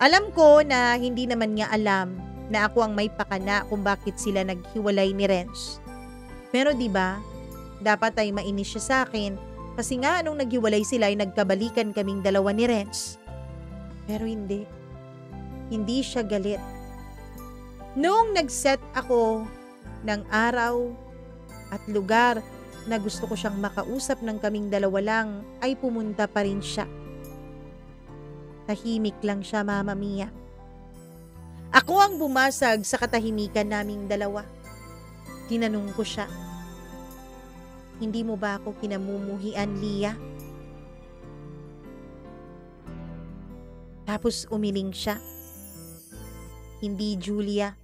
Alam ko na hindi naman niya alam na ako ang may pakana kung bakit sila naghiwalay ni Renz. Pero 'di ba, dapat ay mainis siya sa akin kasi nga nung naghiwalay sila ay nagkabalikan kaming dalawa ni Renz. Pero hindi. Hindi siya galit. Noong nag-set ako ng araw at lugar na gusto ko siyang makausap ng kaming dalawa lang, ay pumunta pa rin siya. Tahimik lang siya, Mama Mia. Ako ang bumasag sa katahimikan naming dalawa. Tinanong ko siya, "Hindi mo ba ako kinamumuhian, Lia?" Tapos umiling siya. "Hindi, Julia.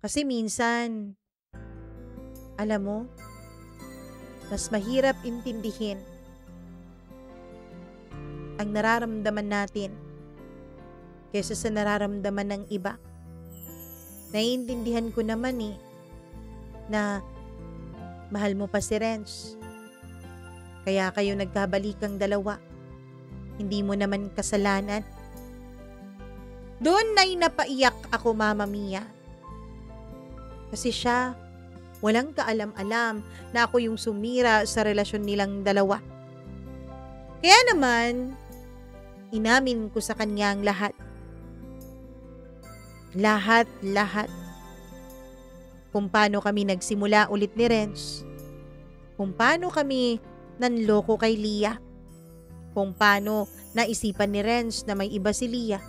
Kasi minsan, alam mo, mas mahirap intindihin ang nararamdaman natin kaysa sa nararamdaman ng iba. Naiintindihan ko naman na mahal mo pa si Renz. Kaya kayo nagkabalikang dalawa. Hindi mo naman kasalanan." Doon ay napaiyak ako, Mama Mia. Kasi siya, walang kaalam-alam na ako yung sumira sa relasyon nilang dalawa. Kaya naman, inamin ko sa kanya ang lahat. Lahat. Kung paano kami nagsimula ulit ni Renz. Kung paano kami nanloko kay Lia. Kung paano naisipan ni Renz na may iba si Lia.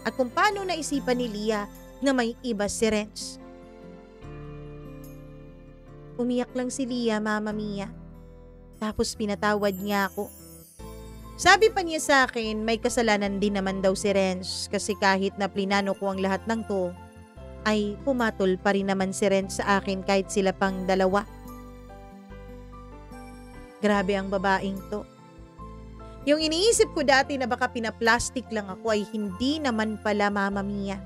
At kung paano naisipan ni Lia na may iba si Renz. Umiyak lang si Lia, Mama Mia. Tapos pinatawad niya ako. Sabi pa niya sa akin, may kasalanan din naman daw si Renz kasi kahit na plinano ko ang lahat ng to, ay pumatol pa rin naman si Renz sa akin kahit sila pang dalawa. Grabe ang babaeng to. Yung iniisip ko dati na baka pinaplastic lang ako ay hindi naman pala, Mama Mia.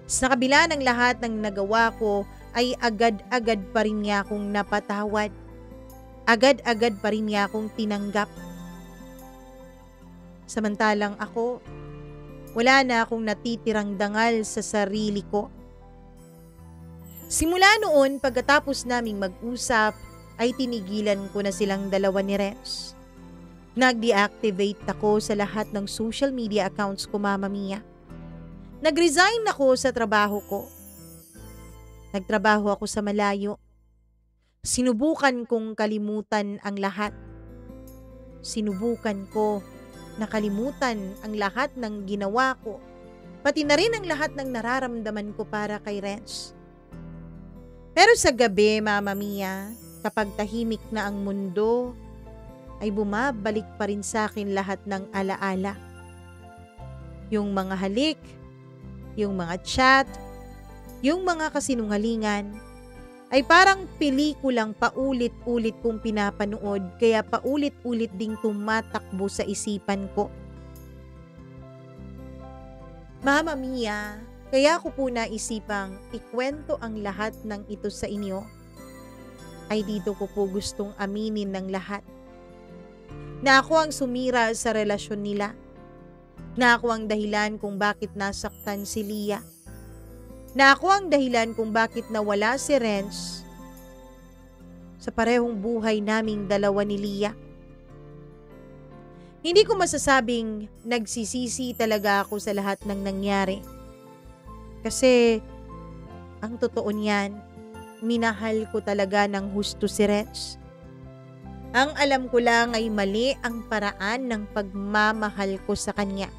Sa kabila ng lahat ng nagawa ko, ay agad-agad pa rin niya akong napatawad. Agad-agad pa rin niya akong tinanggap. Samantalang ako, wala na akong natitirang dangal sa sarili ko. Simula noon, pagkatapos naming mag-usap, ay tinigilan ko na silang dalawa ni Renz. Nag-deactivate ako sa lahat ng social media accounts ko, Mama Mia. Nag-resign ako sa trabaho ko. Nagtrabaho ako sa malayo. Sinubukan kong kalimutan ang lahat. Sinubukan ko nakalimutan ang lahat ng ginawa ko, pati na rin ang lahat ng nararamdaman ko para kay Renz. Pero sa gabi, Mama Mia, kapag tahimik na ang mundo, ay bumabalik pa rin sa akin lahat ng alaala. Yung mga halik, yung mga chat, yung mga kasinungalingan, ay parang pelikulang paulit-ulit kong pinapanood kaya paulit-ulit ding tumatakbo sa isipan ko. Mama Mia, kaya ko po naisipang ikwento ang lahat ng ito sa inyo. Ay dito ko po gustong aminin ng lahat. Na ako ang sumira sa relasyon nila. Na ako ang dahilan kung bakit nasaktan si Lia. Na ako ang dahilan kung bakit nawala si Renz sa parehong buhay naming dalawa ni Lia. Hindi ko masasabing nagsisisi talaga ako sa lahat ng nangyari. Kasi ang totoo niyan, minahal ko talaga ng husto si Renz. Ang alam ko lang ay mali ang paraan ng pagmamahal ko sa kanya.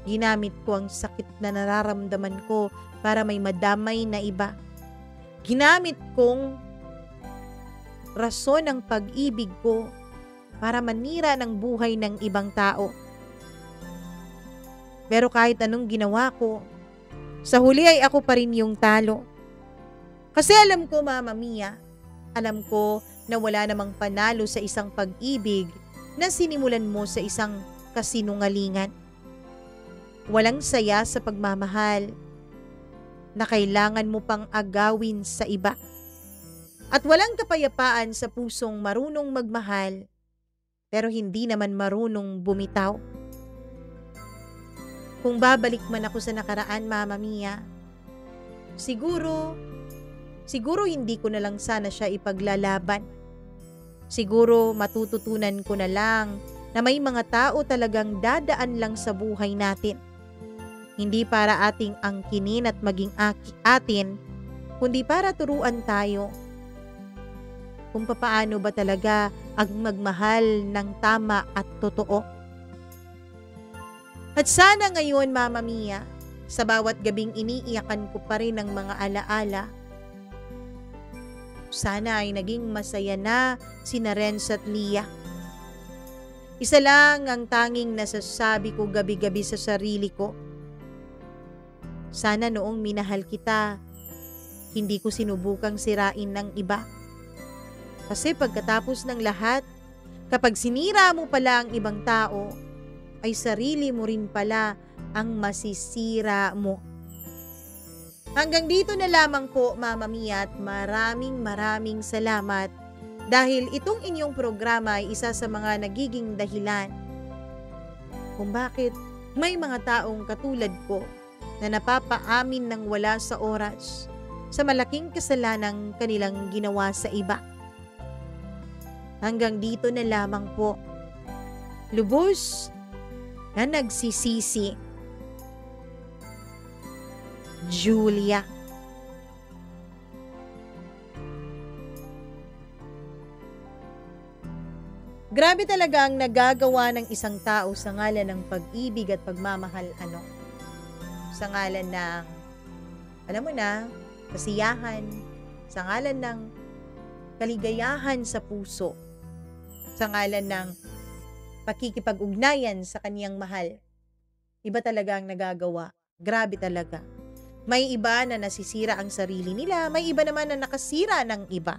Ginamit ko ang sakit na nararamdaman ko para may madamay na iba. Ginamit kong rason ng pag-ibig ko para manira ng buhay ng ibang tao. Pero kahit anong ginawa ko, sa huli ay ako pa rin yung talo. Kasi alam ko, Mama Mia, alam ko na wala namang panalo sa isang pag-ibig na sinimulan mo sa isang kasinungalingan. Walang saya sa pagmamahal na kailangan mo pang agawin sa iba. At walang kapayapaan sa pusong marunong magmahal, pero hindi naman marunong bumitaw. Kung babalik man ako sa nakaraan, Mama Mia, siguro hindi ko na lang sana siya ipaglalaban. Siguro matututunan ko na lang na may mga tao talagang dadaan lang sa buhay natin. Hindi para ating angkinin at maging atin, kundi para turuan tayo kung papaano ba talaga ang magmahal ng tama at totoo. At sana ngayon, Mama Mia, sa bawat gabing iniiyakan ko pa rin ang mga alaala, sana ay naging masaya na sina Renz at Lia. Isa lang ang tanging nasasabi ko gabi-gabi sa sarili ko. Sana noong minahal kita, hindi ko sinubukang sirain ng iba. Kasi pagkatapos ng lahat, kapag sinira mo pala ang ibang tao, ay sarili mo rin pala ang masisira mo. Hanggang dito na lamang po, Mama Mia, at maraming salamat dahil itong inyong programa ay isa sa mga nagiging dahilan kung bakit may mga taong katulad ko na napapaamin ng wala sa oras sa malaking kasalanang kanilang ginawa sa iba. Hanggang dito na lamang po. Lubos na nagsisisi, Julia. Grabe talaga ang nagagawa ng isang tao sa ngalan ng pag-ibig at pagmamahal, sa ngalan ng, alam mo na, kasiyahan, sa ngalan ng kaligayahan sa puso, sa ngalan ng pakikipag-ugnayan sa kaniyang mahal. Iba talaga ang nagagawa. Grabe talaga. May iba na nasisira ang sarili nila, may iba naman na nakasira ng iba.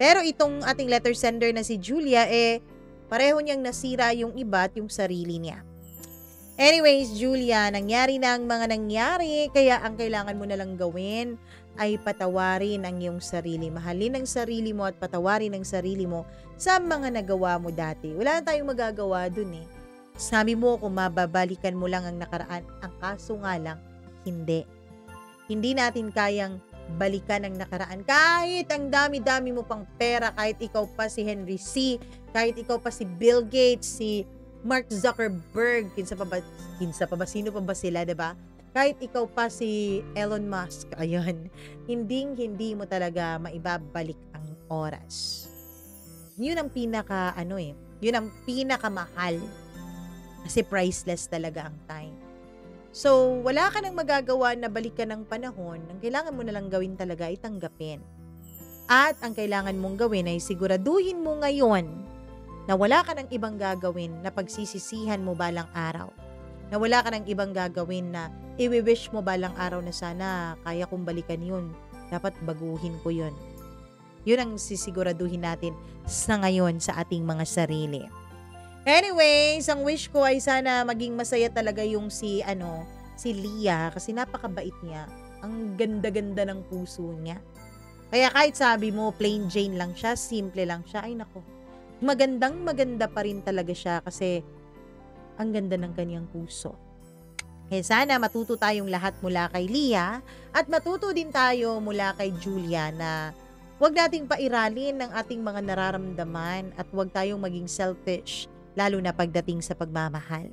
Pero itong ating letter sender na si Julia, pareho niyang nasira yung iba at yung sarili niya. Anyways, Julia, nangyari na ang mga nangyari, kaya ang kailangan mo na lang gawin ay patawarin ang iyong sarili. Mahalin ang sarili mo at patawarin ang sarili mo sa mga nagawa mo dati. Wala na tayong magagawa dun Sabi mo kung mababalikan mo lang ang nakaraan, ang kaso nga lang, hindi. Hindi natin kayang balikan ang nakaraan. Kahit ang dami-dami mo pang pera, kahit ikaw pa si Henry C., kahit ikaw pa si Bill Gates, si Mark Zuckerberg, kinsa pa ba, sino pa ba sila, diba? Kahit ikaw pa si Elon Musk, ayun, hindi mo talaga maibabalik ang oras. Yun ang yun ang pinakamahal. Kasi priceless talaga ang time. So, wala ka nang magagawa na balikan ng panahon. Ang kailangan mo na lang gawin talaga ay tanggapin. At ang kailangan mong gawin ay siguraduhin mo ngayon na wala ka nang ibang gagawin na pagsisisihan mo balang araw. Na wala ka nang ibang gagawin na i-wish mo balang araw na sana kaya kong balikan yun. Dapat baguhin ko yun. Yun ang sisiguraduhin natin sa ngayon sa ating mga sarili. Anyways, ang wish ko ay sana maging masaya talaga yung si Lia kasi napakabait niya. Ang ganda-ganda ng puso niya. Kaya kahit sabi mo plain Jane lang siya, simple lang siya, ay nako. Maganda pa rin talaga siya kasi ang ganda ng kanyang puso. Kaya sana matuto tayong lahat mula kay Lia at matuto din tayo mula kay Julia na huwag nating pairalin ng ating mga nararamdaman at huwag tayong maging selfish, lalo na pagdating sa pagmamahal.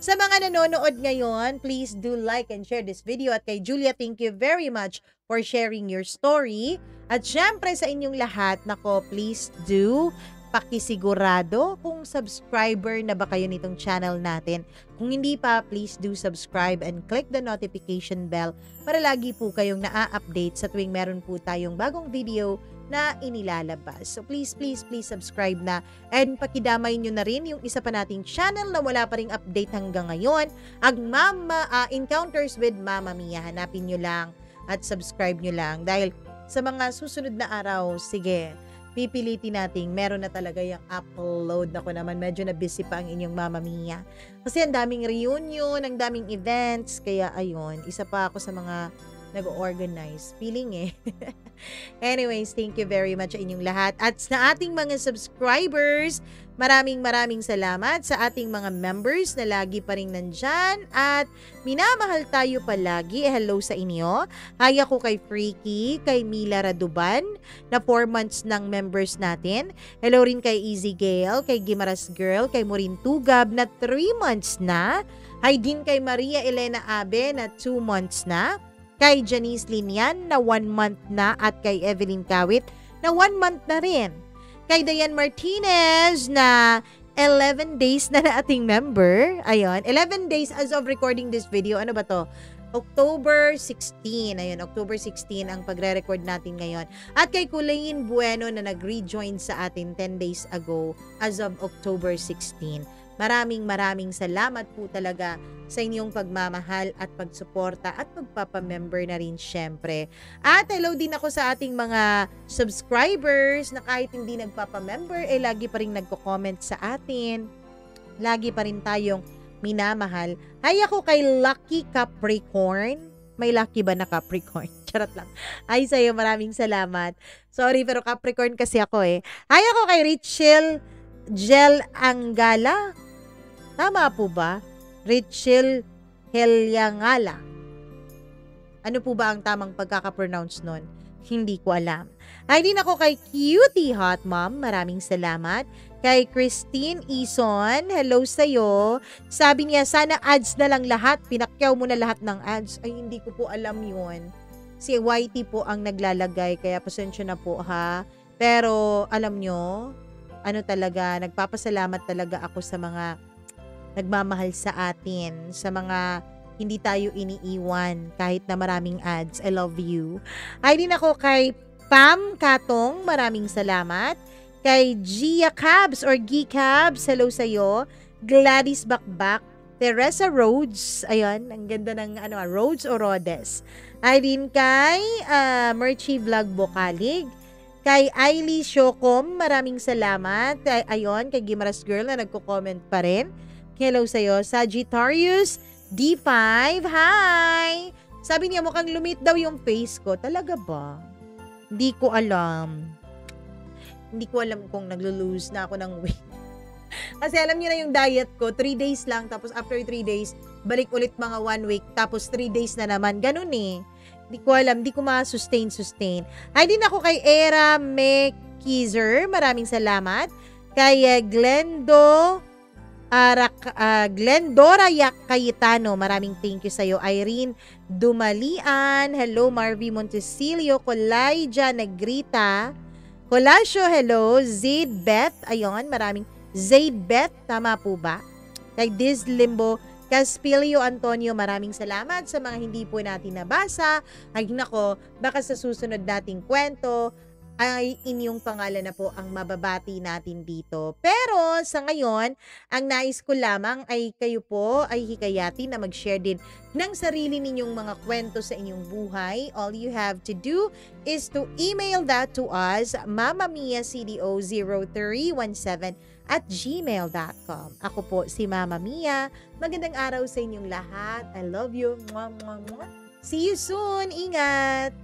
Sa mga nanonood ngayon, please do like and share this video. At kay Julia, thank you very much for sharing your story. At syempre sa inyong lahat, please do pakisigurado kung subscriber na ba kayo nitong channel natin. Kung hindi pa, please do subscribe and click the notification bell para lagi po kayong na-update sa tuwing meron po tayong bagong video na inilalabas. So please subscribe na and pakidamay nyo na rin yung isa pa nating channel na wala pa ring update hanggang ngayon, ang Encounters with Mama Mia. Hanapin nyo lang at subscribe nyo lang dahil sa mga susunod na araw, sige, pipilitin natin, meron na talaga yung upload. Ako naman, medyo na busy pa ang inyong Mama Mia. Kasi ang daming reunion, ang daming events. Kaya ayun, isa pa ako sa mga nag-organize. Feeling eh. Anyways, thank you very much sa inyong lahat. At sa ating mga subscribers, maraming salamat sa ating mga members na lagi pa rin nandyan. At minamahal tayo palagi. Hello sa inyo. Hi ako kay Freaky, kay Mila Raduban, na 4 months ng members natin. Hello rin kay Easy Gale, kay Gimaras Girl, kay Maureen Tugab na 3 months na. Hi din kay Maria Elena Abe na 2 months na. Kay Janice Linian na 1 month na at kay Evelyn Kawit na 1 month na rin. Kay Diane Martinez na 11 days na ating member. Ayun, 11 days as of recording this video. Ano ba to? October 16. Ayun, October 16 ang pagre-record natin ngayon. At kay Kulayin Bueno na nag-rejoin sa atin 10 days ago as of October 16. Maraming salamat po talaga sa inyong pagmamahal at pagsuporta at pagpapamember na rin syempre. At hello din ako sa ating mga subscribers na kahit hindi nagpapamember, lagi pa rin nagko-comment sa atin. Lagi pa rin tayong minamahal. Hi ako kay Lucky Capricorn. May lucky ba na Capricorn? Charot lang. Ay sa'yo, maraming salamat. Sorry, pero Capricorn kasi ako eh. Hi ako kay Richel Gel Angala. Tama po ba? Richel Helyangala. Ano po ba ang tamang pagkakapronounce nun? Hindi ko alam. Ay din ako kay Cutie Hot Mom. Maraming salamat. Kay Christine Ison. Hello sa'yo. Sabi niya, sana ads na lang lahat. Pinakyaw mo na lahat ng ads. Ay, hindi ko po alam yun. Si YT po ang naglalagay. Kaya pasensya na po ha. Pero alam nyo, ano talaga, nagpapasalamat talaga ako sa mga nagmamahal sa atin, sa mga hindi tayo iniiwan kahit na maraming ads. I love you. Ay din ako kay Pam Katong, maraming salamat. Kay Gia Cabs or G Cabs, hello sa'yo. Gladys Bakbak, Teresa Rhodes, ayun, ang ganda ng Rhodes o Rhodes. Ay din kay Merchie Vlog Bokalig. Kay Ailey Shokom, maraming salamat. Ayun, kay Gimaras Girl na nagko-comment pa rin. Hello sa'yo. Sagittarius D5, hi! Sabi niya mukhang lumit daw yung face ko. Talaga ba? Hindi ko alam. Hindi ko alam kung naglo-lose na ako ng weight. Kasi alam niyo na yung diet ko, 3 days lang. Tapos after 3 days, balik ulit mga 1 week. Tapos 3 days na naman. Ganun eh. Hindi ko alam, hindi ko ma-sustain. Ay din ako kay Era Mekizer, maraming salamat. Kay Glendora Cayetano, maraming thank you sa'yo. Irene Dumalian, hello. Marvy Montesilio, Colaija Negrita, Colasio, hello. Zaid Beth, ayun, maraming Zaid Beth, tama po ba? Kay Diz Limbo Caspilio Antonio, maraming salamat sa mga hindi po natin nabasa. Ay nako, baka sa susunod nating kwento ay inyong pangalan na po ang mababati natin dito. Pero sa ngayon, ang nais ko lamang ay kayo po ay hikayatin na mag-share din ng sarili ninyong mga kwento sa inyong buhay. All you have to do is to email that to us, mamamiacdo0317@gmail.com. Ako po si Mama Mia. Magandang araw sa inyong lahat. I love you. Mwah, mwah, mwah. See you soon. Ingat!